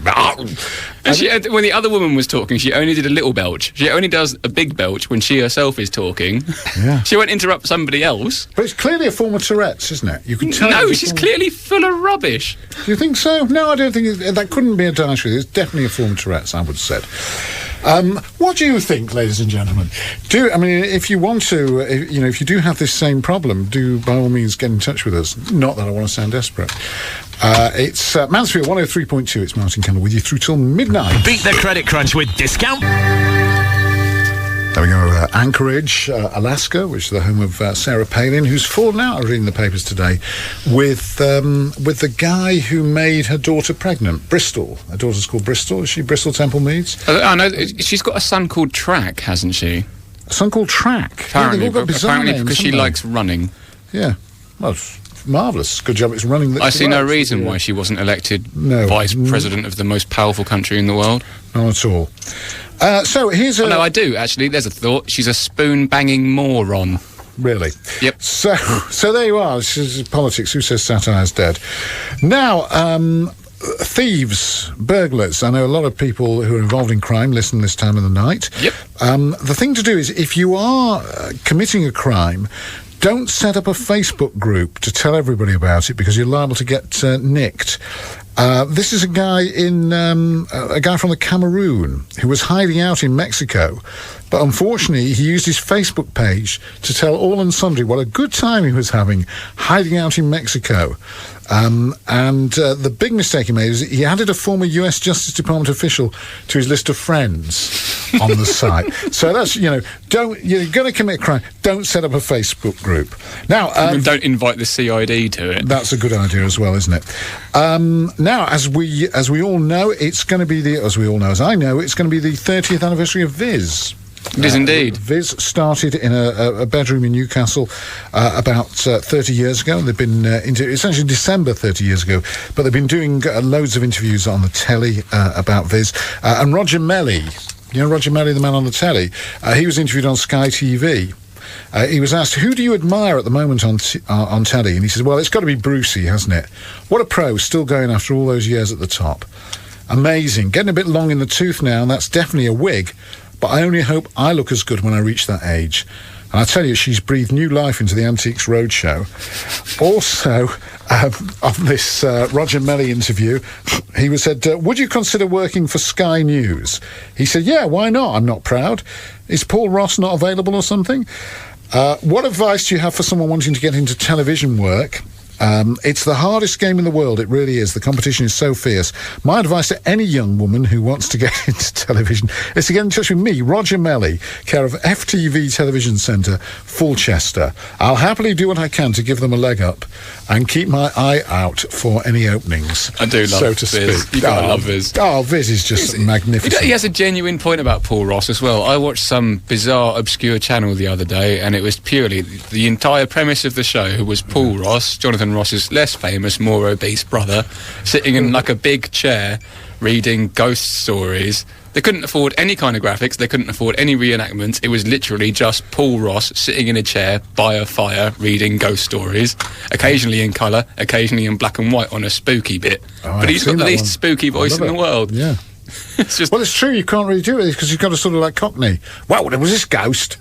and when the other woman was talking, she only did a little belch. She only does a big belch when she herself is talking.
Yeah.
She won't interrupt somebody else.
But it's clearly a form of Tourette's, isn't it? You can tell.
No, she's clearly full of rubbish.
Do you think so? No, I don't think that couldn't be a dietary. It's definitely a form of Tourette's, I would have said. What do you think, ladies and gentlemen? If you want to, if you do have this same problem, do by all means get in touch with us. Not that I want to sound desperate. It's Mansfield 103.2. It's Martin Kelner with you through till midnight.
Beat the credit crunch with discount.
There we go. Anchorage, Alaska, which is the home of Sarah Palin, who's fallen out, I'm reading the papers today, with the guy who made her daughter pregnant. Bristol. Her daughter's called Bristol. Is she Bristol Temple Meads?
I know. She's got a son called Track, hasn't she?
A son called Track?
Apparently, because she likes running.
Yeah. Well, it's marvellous. Good job it's running.
I see no reason why she wasn't elected vice president of the most powerful country in the world.
Not at all. So here's a...
no, I do, actually. There's a thought. She's a spoon-banging moron.
Really?
Yep.
So there you are. This is politics. Who says satire's dead? Now, thieves, burglars. I know a lot of people who are involved in crime listen this time of the night.
Yep.
The thing to do is, if you are committing a crime, don't set up a Facebook group to tell everybody about it, because you're liable to get nicked. This is a guy from the Cameroon who was hiding out in Mexico, but unfortunately he used his Facebook page to tell all and sundry what a good time he was having hiding out in Mexico. The big mistake he made is he added a former US Justice Department official to his list of friends on the site. So that's, you're going to commit a crime, don't set up a Facebook group. Now,
don't invite the CID to it.
That's a good idea as well, isn't it? Now, as we all know, it's going to be as I know, it's going to be the 30th anniversary of Viz.
It is indeed.
Viz started in a bedroom in Newcastle about 30 years ago. They've been it's actually December 30 years ago, but they've been doing loads of interviews on the telly about Viz. And Roger Melly, Roger Melly, the man on the telly, he was interviewed on Sky TV. He was asked, who do you admire at the moment on telly? And he said, well, it's got to be Brucey, hasn't it? What a pro, still going after all those years at the top. Amazing. Getting a bit long in the tooth now, and that's definitely a wig. But I only hope I look as good when I reach that age. And I tell you, she's breathed new life into the Antiques Roadshow. Also, on this Roger Melly interview, he was said, would you consider working for Sky News? He said, yeah, why not? I'm not proud. Is Paul Ross not available or something? What advice do you have for someone wanting to get into television work? It's the hardest game in the world, it really is. The competition is so fierce. My advice to any young woman who wants to get into television is to get in touch with me, Roger Melly, care of FTV Television Centre, Fulchester. I'll happily do what I can to give them a leg up and keep my eye out for any openings.
I do love
so to
Viz.
speak.
You gotta love Viz.
Oh, Viz is just magnificent.
He has a genuine point about Paul Ross as well. I watched some bizarre, obscure channel the other day, and it was purely the entire premise of the show was Paul Ross, Jonathan Ross's less famous, more obese brother, sitting in like a big chair reading ghost stories. They couldn't afford any kind of graphics, they couldn't afford any reenactments. It was literally just Paul Ross sitting in a chair by a fire reading ghost stories, occasionally in colour, occasionally in black and white on a spooky bit. But he's got the least spooky voice in the world.
Yeah. Well, it's true, you can't really do it because you've got a sort of like Cockney. Well, there was this ghost.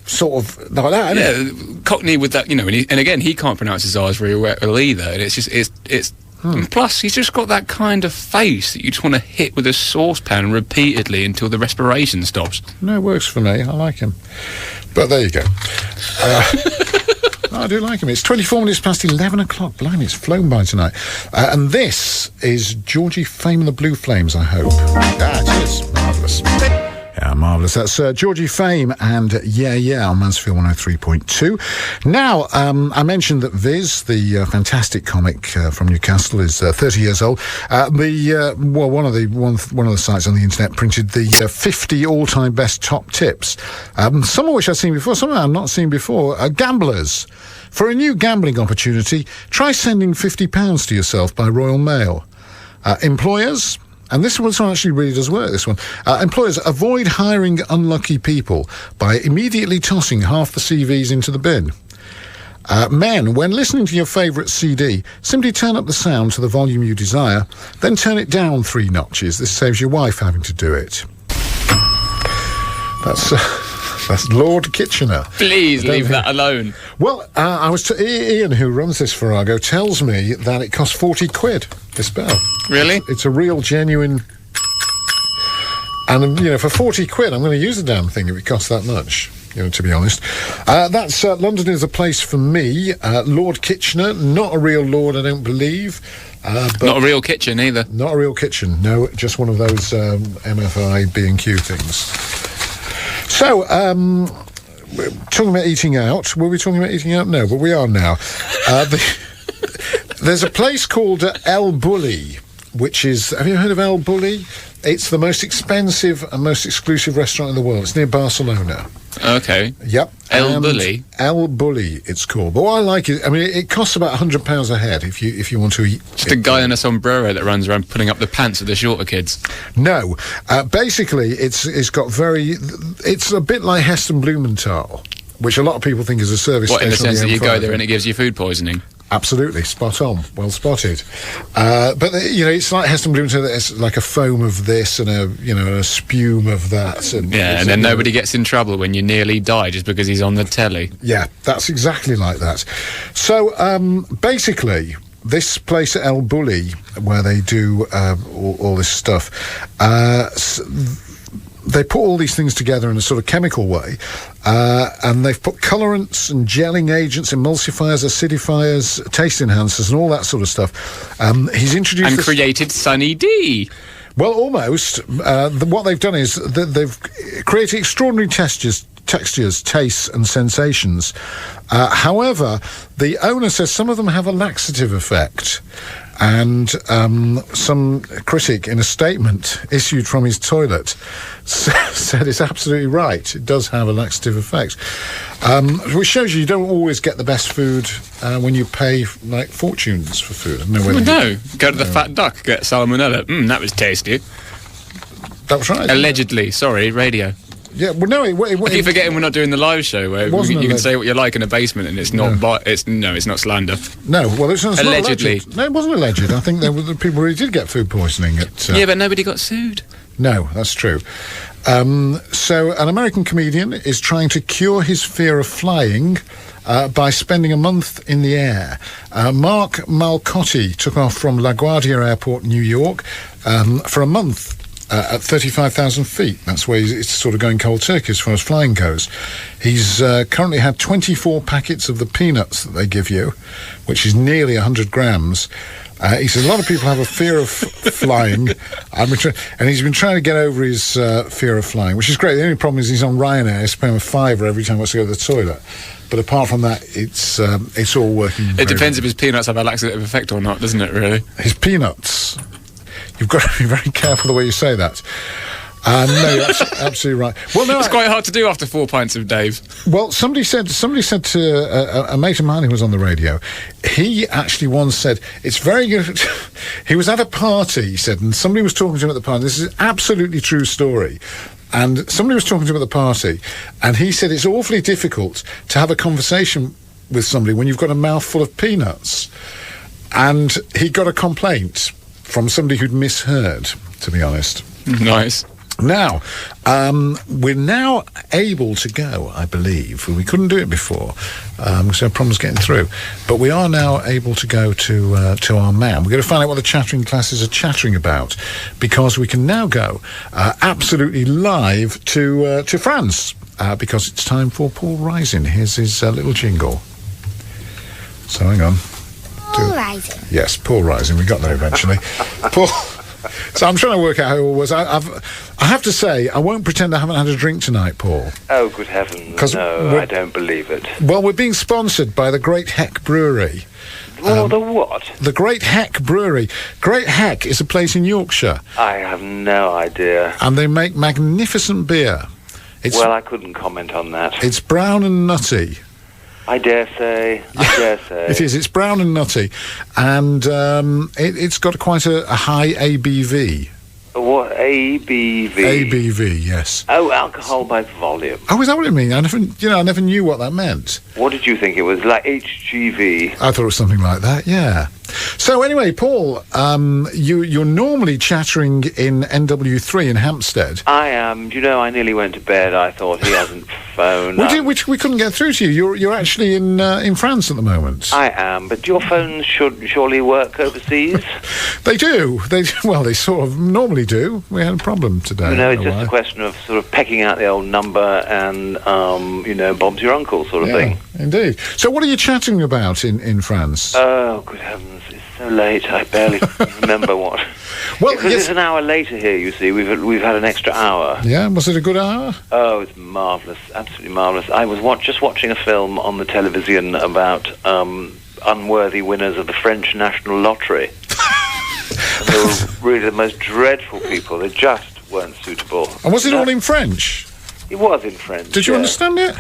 Sort of like that, isn't it?
Cockney with that, and again, he can't pronounce his R's very well either, and and plus, he's just got that kind of face that you just want to hit with a saucepan repeatedly until the respiration stops.
No, it works for me. I like him. But there you go. I do like him. It's 24 minutes past 11 o'clock. Blimey, it's flown by tonight. And this is Georgie Fame and the Blue Flames, I hope. It is. Marvellous. Yeah, marvellous. That's Georgie Fame and Yeah on Mansfield 103.2. Now, I mentioned that Viz, the fantastic comic from Newcastle, is 30 years old. One of the sites on the internet printed the 50 all-time best top tips. Some of which I've seen before, some of them I've not seen before. Gamblers. For a new gambling opportunity, try sending £50 to yourself by Royal Mail. Employers. And this one actually really does work, this one. Employers, avoid hiring unlucky people by immediately tossing half the CVs into the bin. Men, when listening to your favourite CD, simply turn up the sound to the volume you desire, then turn it down 3 notches. This saves your wife having to do it. That's Lord Kitchener.
Please leave that alone.
Well, Ian, who runs this Farrago, tells me that it costs 40 quid, this bell.
Really?
It's a real, genuine... And, for 40 quid, I'm going to use the damn thing if it costs that much, to be honest. That's London is a place for me. Lord Kitchener, not a real lord, I don't believe. But
not a real kitchen, either.
Not a real kitchen, no, just one of those MFI B&Q things. So, talking about eating out. Were we talking about eating out? No, but we are now. There's a place called El Bulli, which is... Have you heard of El Bulli? It's the most expensive and most exclusive restaurant in the world. It's near Barcelona.
Okay.
Yep.
El Bulli?
El Bulli, it's called. But what I like is... it costs about £100 a head if you want to eat...
Just a guy in a sombrero that runs around putting up the pants of the shorter kids.
No. Basically, it's got very... It's a bit like Heston Blumenthal, which a lot of people think is a service station.
What, in the sense that you go there and it gives you food poisoning?
Absolutely, spot on, well spotted. But it's like Heston Blumenthal. It's like a foam of this and a spume of that. And
then nobody gets in trouble when you nearly die just because he's on the telly.
Yeah, that's exactly like that. So basically, this place at El Bulli, where they do all this stuff, they put all these things together in a sort of chemical way, and they've put colorants and gelling agents, emulsifiers, acidifiers, taste enhancers, and all that sort of stuff. He's introduced...
And created Sunny D.
Well, almost. What they've done is they've created extraordinary textures, tastes, and sensations. However, the owner says some of them have a laxative effect. And some critic in a statement issued from his toilet said it's absolutely right. It does have a laxative effect. Which shows you don't always get the best food when you pay fortunes for food. I don't know
go to the Fat Duck, get salmonella. That was tasty.
That was right.
Allegedly. Sorry, radio.
Yeah, well, no,
I keep forgetting we're not doing the live show where you can say what you like in a basement and it's not.
No.
It's not slander.
No, well, it's not
allegedly.
Not no, it wasn't alleged. I think the people really did get food poisoning.
Yeah, but nobody got sued.
No, that's true. So, an American comedian is trying to cure his fear of flying by spending a month in the air. Mark Malcotti took off from LaGuardia Airport, New York, for a month. At 35,000 feet. That's where it's sort of going cold turkey as far as flying goes. He's currently had 24 packets of the peanuts that they give you, which is nearly 100 grams. He says a lot of people have a fear of flying, and he's been trying to get over his fear of flying, which is great. The only problem is he's on Ryanair. He's paying a £5 every time he wants to go to the toilet. But apart from that, it's all working.
It depends if his peanuts have a laxative effect or not, doesn't it, really?
His peanuts... You've got to be very careful the way you say that. No, you're absolutely right. Well, no,
it's quite hard to do after 4 pints of Dave.
Well, somebody said to a mate of mine who was on the radio, he actually once said, it's very good. He was at a party, he said, and somebody was talking to him at the party. This is an absolutely true story. And somebody was talking to him at the party, and he said it's awfully difficult to have a conversation with somebody when you've got a mouthful of peanuts. And he got a complaint from somebody who'd misheard, to be honest.
Nice.
Now, we're now able to go, I believe. We couldn't do it before, because we had problems getting through. But we are now able to go to our man. We're going to find out what the chattering classes are chattering about, because we can now go absolutely live to France, because it's time for Paul Rising. Here's his little jingle. So, hang on.
Paul Rising.
Yes, Paul Rising. We got there eventually. Paul... So I'm trying to work out how it was. I have to say, I won't pretend I haven't had a drink tonight, Paul.
Oh, good heavens. No, I don't believe it.
Well, we're being sponsored by the Great Heck Brewery.
Oh, the what?
The Great Heck Brewery. Great Heck is a place in Yorkshire.
I have no idea.
And they make magnificent beer.
Well, I couldn't comment on that.
It's brown and nutty.
I dare say.
It is. It's brown and nutty, and it's got quite a high ABV.
What, ABV?
ABV, yes.
Oh, alcohol by volume.
Oh, is that what it means? I never knew what that meant.
What did you think it was? Like HGV?
I thought it was something like that, yeah. So anyway, Paul, you're normally chattering in NW3 in Hampstead.
I am. I nearly went to bed. I thought he hasn't phoned.
We couldn't get through to you. You're actually in France at the moment.
I am, but your phones should surely work overseas.
They do. They sort of normally do. We had a problem today.
It's just a question of sort of pecking out the old number and, Bob's your uncle sort of thing.
Indeed. So what are you chatting about in France?
Oh, good heavens. It's so late, I barely remember what. Well, because it's an hour later here, you see. We've had an extra hour.
Yeah, was it a good hour?
Oh, it's marvellous, absolutely marvellous. I was just watching a film on the television about unworthy winners of the French National Lottery. And they were really the most dreadful people. They just weren't suitable.
And was it all in French?
It was in French.
Did you understand it?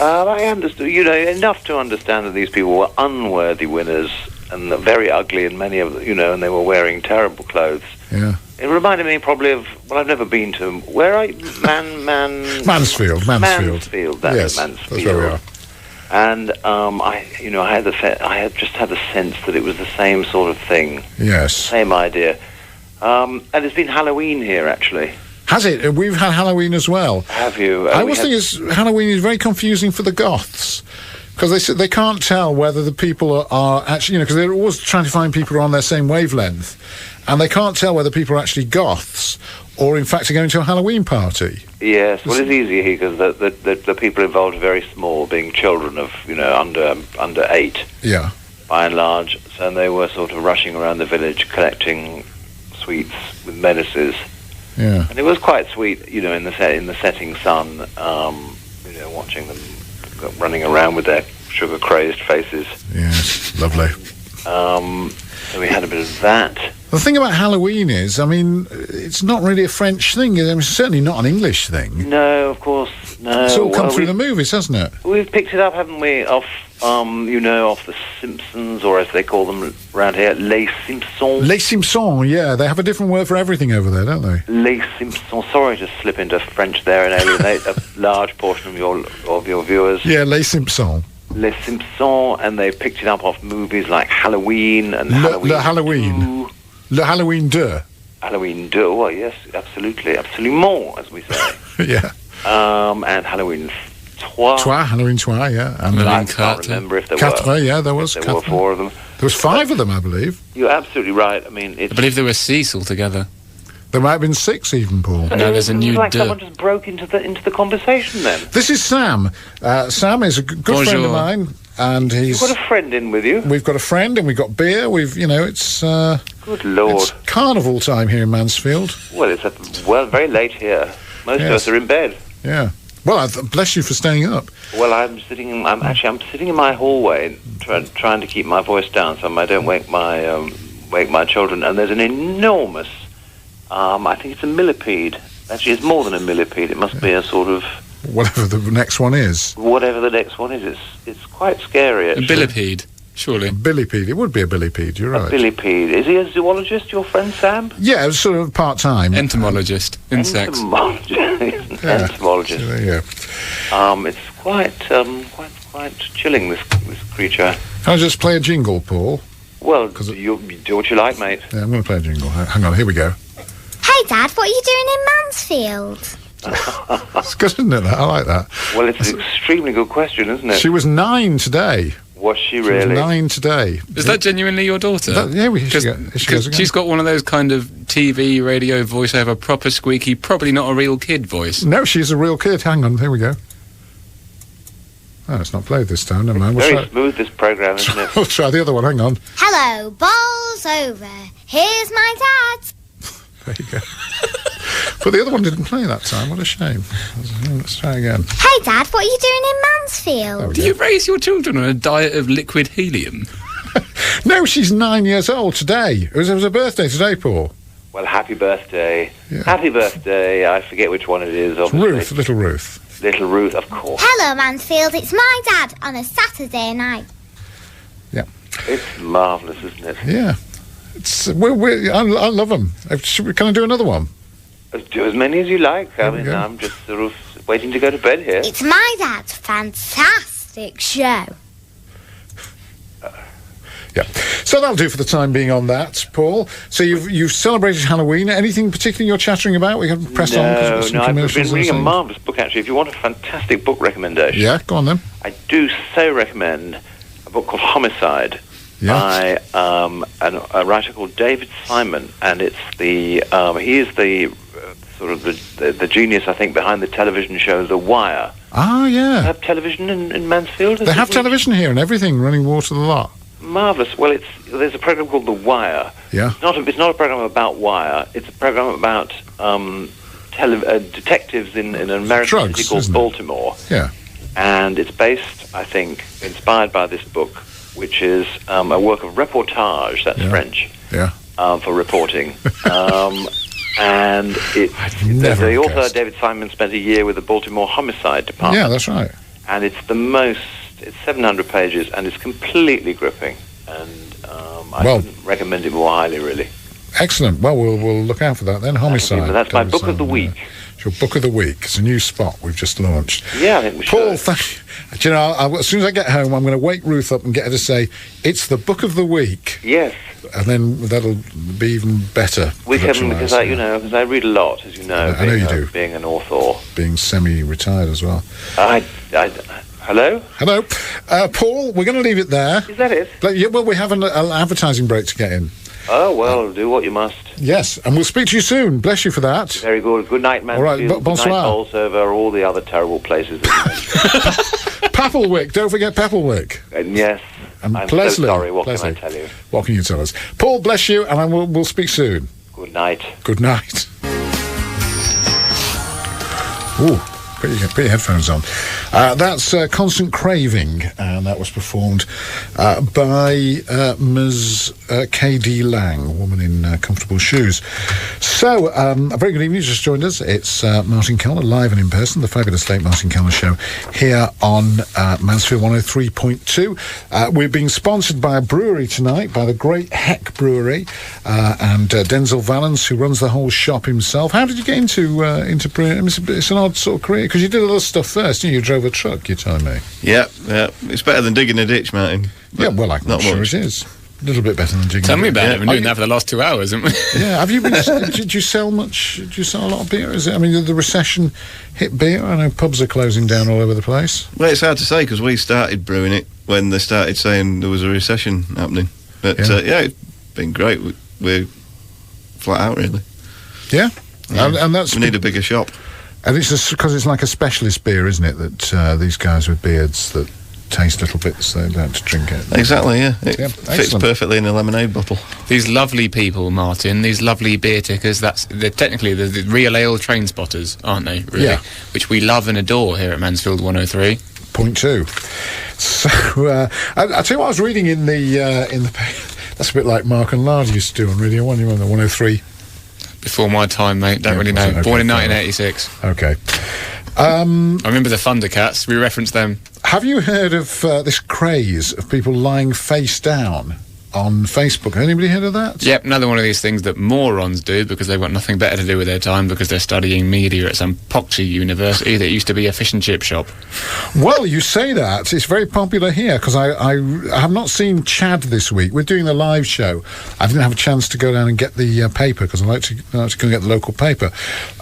I understood, enough to understand that these people were unworthy winners and very ugly, and many of them, and they were wearing terrible clothes.
Yeah.
It reminded me probably of, I've never been to, where are you?
Mansfield.
Mansfield,
yes,
Mansfield.
That's where we are.
And I had just had the sense that it was the same sort of thing.
Yes.
Same idea. And it's been Halloween here, actually.
Has it? We've had Halloween as well.
Have you?
I always think Halloween is very confusing for the goths, because they can't tell whether the people are actually, because they're always trying to find people who are on their same wavelength, and they can't tell whether people are actually goths or in fact are going to a Halloween party.
Yes, well, it's easier here because the people involved are very small, being children of under 8.
Yeah.
By and large, so they were sort of rushing around the village collecting sweets with menaces.
Yeah.
And it was quite sweet, in the setting sun, watching them running around with their sugar-crazed faces.
Yes, lovely.
So we had a bit of that.
The thing about Halloween is, it's not really a French thing. It's certainly not an English thing.
No, of course, no.
It's all come through the movies, hasn't it?
We've picked it up, haven't we, off The Simpsons, or as they call them around here, Les Simpsons.
Les Simpsons, yeah. They have a different word for everything over there, don't they?
Les Simpsons. Sorry to slip into French there and alienate a large portion of your viewers.
Yeah, Les Simpsons.
Les Simpsons, and they picked it up off movies like Halloween and Halloween 2.
Le Halloween 2.
Halloween 2, well, yes, absolutely. Absolument, as we say.
Yeah.
And Halloween 3.
Halloween 3, yeah. And
I can't remember if there were.
Yeah, there was.
There were 4 of them.
There was 5 of them, I believe.
You're absolutely right. I
believe there were 6 altogether.
There might have been 6 even, Paul.
No, there's a new
someone just broke into the conversation then.
This is Sam. Sam is a good friend of mine, and he's...
You've got a friend in with you?
We've got a friend, and we've got beer. It's...
Good Lord.
It's carnival time here in Mansfield.
Well, it's very late here. Most of us are in bed.
Yeah. Well, bless you for staying up.
Well, I'm sitting in my hallway, trying to keep my voice down so I don't wake my children. And there's an enormous, I think it's a millipede. Actually, it's more than a millipede. It must be a sort of
whatever the next one is.
Whatever the next one is, it's quite scary. Actually.
A billipede. Surely.
A billipede. It would be a billipede, you're right.
A billipede. Is he a zoologist, your friend Sam?
Yeah, sort of part-time.
Entomologist. Insects.
Entomologist.
Yeah.
It's quite chilling, this creature.
Can I just play a jingle, Paul?
Well, you do what you like, mate.
Yeah, I'm going to play a jingle. Hang on, here we go.
Hey Dad, what are you doing in Mansfield?
It's good, isn't it? I like that.
Well, it's an extremely good question, isn't it?
She was 9 today.
Was she
She
really?
was 9 today.
Is that genuinely your daughter? She's got one of those kind of TV, radio, voiceover, proper squeaky, probably not a real kid voice.
No, she's a real kid. Hang on, here we go. Oh, it's not played this time. Never mind.
Very smooth, this programme, isn't it?
We'll try the other one. Hang on.
Hello, ball's over. Here's my dad.
There you go. But the other one didn't play that time. What a shame. Let's try again.
Hey, Dad, what are you doing in Mansfield?
Do you raise your children on a diet of liquid helium?
No, she's 9 years old today. It was her birthday today, Paul.
Well, happy birthday. Yeah. Happy birthday. I forget which one it is, obviously.
Ruth, little Ruth.
Little Ruth, of course.
Hello, Mansfield. It's my dad on a Saturday night.
Yeah.
It's marvellous, isn't it?
Yeah. I love them. Can I do another one?
Do as many as you like. I mean, I'm just sort of waiting to go to bed here.
It's my dad's fantastic show.
Yeah. So that'll do for the time being on that, Paul. So you've celebrated Halloween. Anything particularly you're chattering about? We haven't pressed on.
No, I've been reading a marvellous book, actually. If you want a fantastic book recommendation.
Yeah, go on then.
I do so recommend a book called Homicide.
Yeah.
By a writer called David Simon, and it's he is the sort of the genius, I think, behind the television show The Wire.
Ah, yeah.
They have television in Mansfield?
They have television here and everything, running water the lot.
Marvellous. Well, there's a program called The Wire.
Yeah.
It's not a program about wire. It's a program about detectives in an American city called Baltimore.
Yeah.
And it's based, I think, inspired by this book, which is a work of reportage, that's French, for reporting. And the author, David Simon, spent a year with the Baltimore Homicide Department.
Yeah, that's right.
And it's 700 pages, and it's completely gripping. And I couldn't recommend it more highly, really.
Excellent. Well, we'll look out for that then. Homicide.
That's my book of the week.
It's your book of the week. It's a new spot we've just launched.
Yeah, I think we should.
Paul, thank you. Do you know, as soon as I get home, I'm going to wake Ruth up and get her to say, it's the book of the week.
Yes.
And then that'll be even better.
We can, because I read a lot, as you know.
I know you do.
Being an author.
Being semi-retired as well.
Hello?
Hello. Paul, we're going to leave it there.
Is that it?
Well, we have an advertising break to get in.
Oh, well, do what you must.
Yes, and we'll speak to you soon. Bless you for that.
Very good. Good night, Mansfield.
All right, bonsoir.
Good night, Bolsover, all the other terrible places that you mentioned.
Papelwick, don't forget Papelwick.
Yes.
And
I'm
Plesley.
so sorry, what
Plesley.
can I tell you?
What can you tell us? Paul, bless you, and we'll speak soon.
Good night.
Good night. Ooh. Put your headphones on. That's Constant Craving, and that was performed by Ms. K.D. Lang, a woman in comfortable shoes. So, a very good evening. You just joined us. It's Martin Kelner, live and in person, the fabulous late Martin Kelner show here on Mansfield 103.2. We're being sponsored by a brewery tonight, by the Great Heck Brewery, and Denzel Valance, who runs the whole shop himself. How did you get into brewing? I mean, it's an odd sort of career. Because you did a lot of stuff first, didn't you? You drove a truck, you're telling me.
Yeah. It's better than digging a ditch, Martin.
Yeah, well, I'm sure it is. A little bit better than digging a ditch.
Tell me about it. We've been doing that for the last 2 hours, haven't we?
Yeah. Have you been... Did you sell much? Did you sell a lot of beer? The recession hit beer? I know pubs are closing down all over the place.
Well, it's hard to say, because we started brewing it when they started saying there was a recession happening. But, it's been great. We're flat out, really.
Yeah. And that's...
We need a bigger shop.
And it's because it's like a specialist beer, isn't it? That these guys with beards that taste little bits, they don't have to drink it.
Exactly, yeah. It fits perfectly in a lemonade bottle.
These lovely people, Martin, these lovely beer tickers, they're technically the real ale train spotters, aren't they? Really?
Yeah.
Which we love and adore here at Mansfield 103.2.
So, I tell you what I was reading in the that's a bit like Mark and Lard used to do on Radio 1, you remember, 103.
Before my time, mate. Don't really know. Born in 1986.
Okay.
I remember the Thundercats. We referenced them.
Have you heard of this craze of people lying face down on Facebook. Anybody heard of that?
Yep, another one of these things that morons do because they've got nothing better to do with their time because they're studying media at some poxy university that used to be a fish and chip shop.
Well, you say that. It's very popular here because I have not seen Chad this week. We're doing the live show. I didn't have a chance to go down and get the paper because I like to go and get the local paper.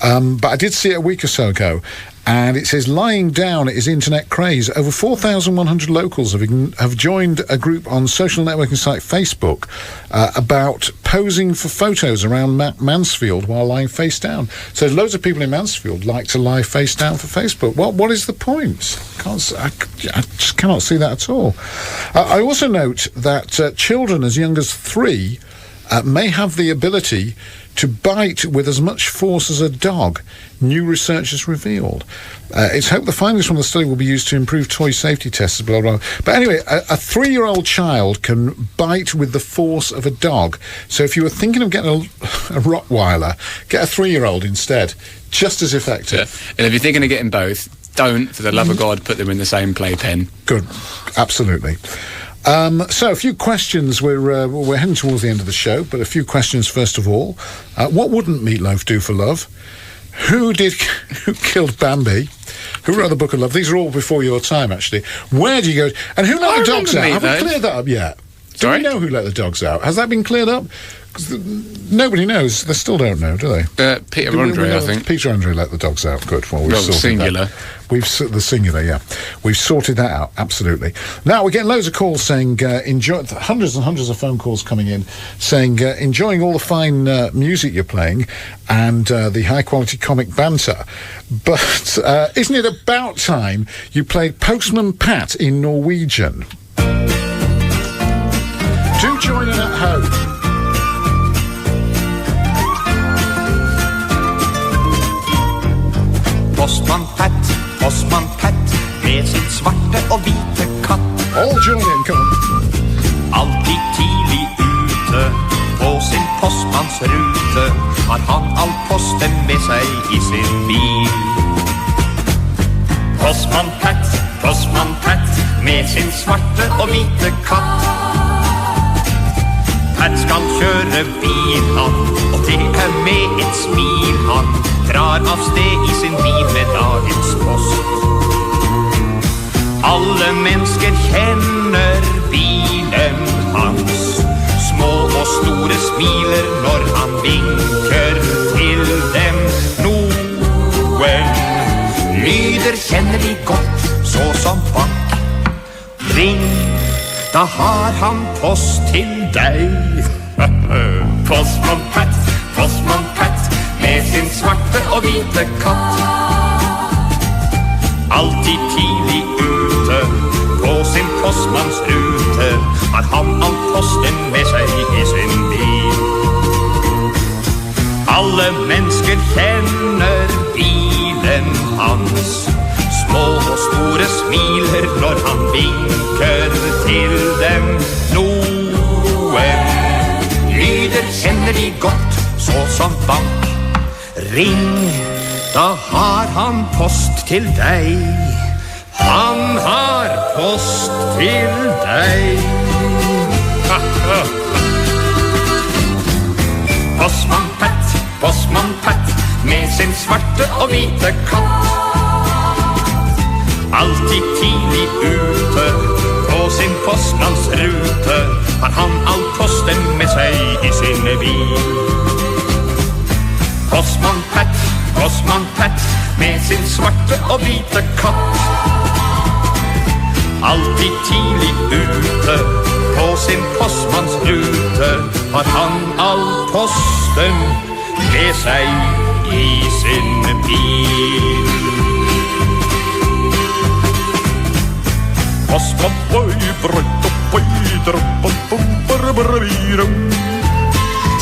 But I did see it a week or so ago. And it says, lying down is internet craze. Over 4,100 locals have joined a group on social networking site Facebook about posing for photos around Mansfield while lying face down. So loads of people in Mansfield like to lie face down for Facebook. What is the point? I just cannot see that at all. I also note that children as young as 3 may have the ability to bite with as much force as a dog, new research has revealed. It's hoped the findings from the study will be used to improve toy safety tests, blah, blah, blah. But anyway, a 3-year-old child can bite with the force of a dog. So if you were thinking of getting a Rottweiler, get a 3-year-old instead. Just as effective.
Yeah. And if you're thinking of getting both, don't, for the love of God, put them in the same playpen.
Good. Absolutely. So a few questions. We're heading towards the end of the show, but a few questions first of all. What wouldn't Meatloaf do for love? Who killed Bambi? Who wrote the Book of Love? These are all before your time, actually. Where do you go? And who let the dogs out? Have we cleared that up yet? Do we know who let the dogs out? Has that been cleared up? Nobody knows. They still don't know, do they?
Peter Andre, I think.
Peter Andre let the dogs out. Good. Well, we've sorted
singular.
that. The singular, yeah. We've sorted that out, absolutely. Now, we're getting loads of calls saying, hundreds and hundreds of phone calls coming in, saying, enjoying all the fine music you're playing and the high-quality comic banter. But isn't it about time you played Postman Pat in Norwegian? Do join in at home. Postman Pat med sin svarte og hvite katt. All join in, come on. Alltid tidlig ute på sin postmannsrute har han all posten med seg I sin bil. Postman Pat med sin svarte og hvite katt. Pat skal kjøre bil han, og det med et smil han drar av sted I sin bil med dagens post. Alle mennesker kjenner bilen hans. Små og store smiler når han vinker til dem. Noen lyder kjenner de godt, så som bank. Ring, da har han post til deg. Postman Pat med sin svarte og hvite katt. Alltid tidlig ute på sin postmannsrute har han all posten med seg I sin bil. Alle mennesker kjenner bilen hans. Små og store smiler når han vinker til dem. Noen lyder kjenner de godt, så som bank. Ring, da har han post til deg. Han har post til deg. Postman Pat med sin svarte og hvite katt. Alltid tidlig ute på sin postmannsrute har han all posten med seg I sin bil. Postman Pat med sin svarte og hvite katt. Alltid tidlig ute på sin postmannsrute har han all posten med seg I sin bil.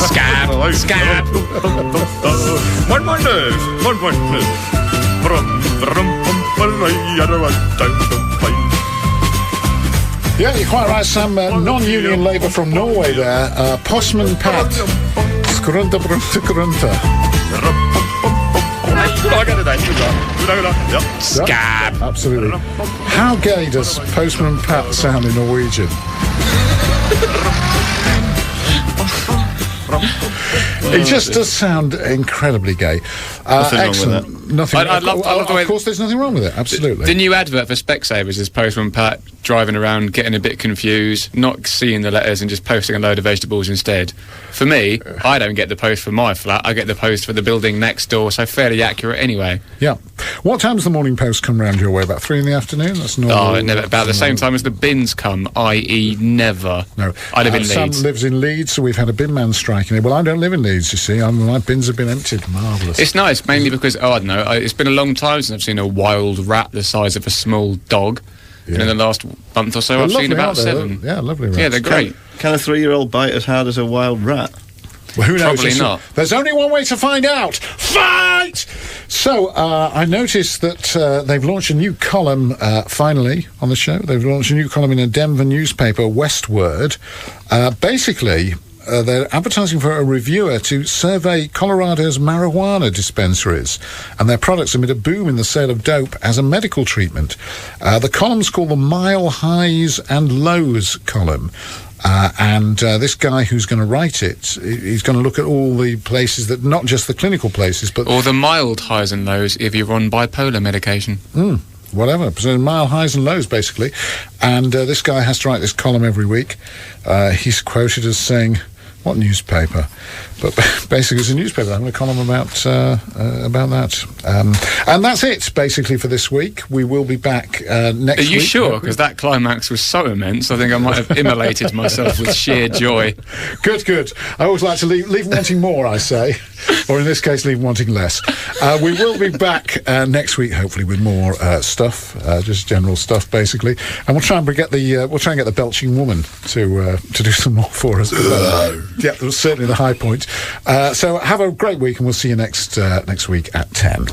Scab.
Yeah, you're quite right, Sam. Non-union labour from Norway there. Postman Pat. Skrunta.
Scab.
Absolutely. How gay does Postman Pat sound in Norwegian? It just does sound incredibly gay. Excellent. Nothing wrong with that. Of course, there's nothing wrong with it. Absolutely.
The new advert for Specsavers is Postman Pat driving around, getting a bit confused, not seeing the letters and just posting a load of vegetables instead. For me, I don't get the post for my flat. I get the post for the building next door, so fairly accurate anyway.
Yeah. What time does the morning post come round your way? About 3 in the afternoon? That's normal.
Oh, never. About the same time as the bins come, i.e. never.
No.
I live in Leeds.
Sam lives in Leeds, so we've had a bin man striking here. Well, I don't live in Leeds, you see. My bins have been emptied. Marvellous.
It's nice, mainly because, I don't know, it's been a long time since I've seen a wild rat the size of a small dog. Yeah. And in the last month or so, I've seen about 7.
Yeah, lovely rats.
Yeah, they're great.
Can a 3-year-old bite as hard as a wild rat?
Well, who knows?
Probably not.
There's only one way to find out. Fight! So, I noticed that they've launched a new column, finally, on the show. They've launched a new column in a Denver newspaper, Westward. Basically, they're advertising for a reviewer to survey Colorado's marijuana dispensaries and their products amid a boom in the sale of dope as a medical treatment. The column's called the Mile Highs and Lows column. And this guy who's going to write it, he's going to look at all the places that, not just the clinical places, but...
Or the mild highs and lows if you're on bipolar medication.
Whatever. So mile highs and lows, basically. And this guy has to write this column every week. He's quoted as saying... What newspaper? But basically, it's a newspaper. I'm going to column about that. And that's it, basically, for this week. We will be back next week.
Are you sure? Because that climax was so immense, I think I might have immolated myself with sheer joy.
Good. I always like to leave wanting more, I say. Or in this case, leave wanting less. We will be back next week, hopefully, with more stuff, just general stuff, basically. And we'll try and get the belching woman to do some more for us. Yeah, that was certainly the high point. So have a great week, and we'll see you next week at 10.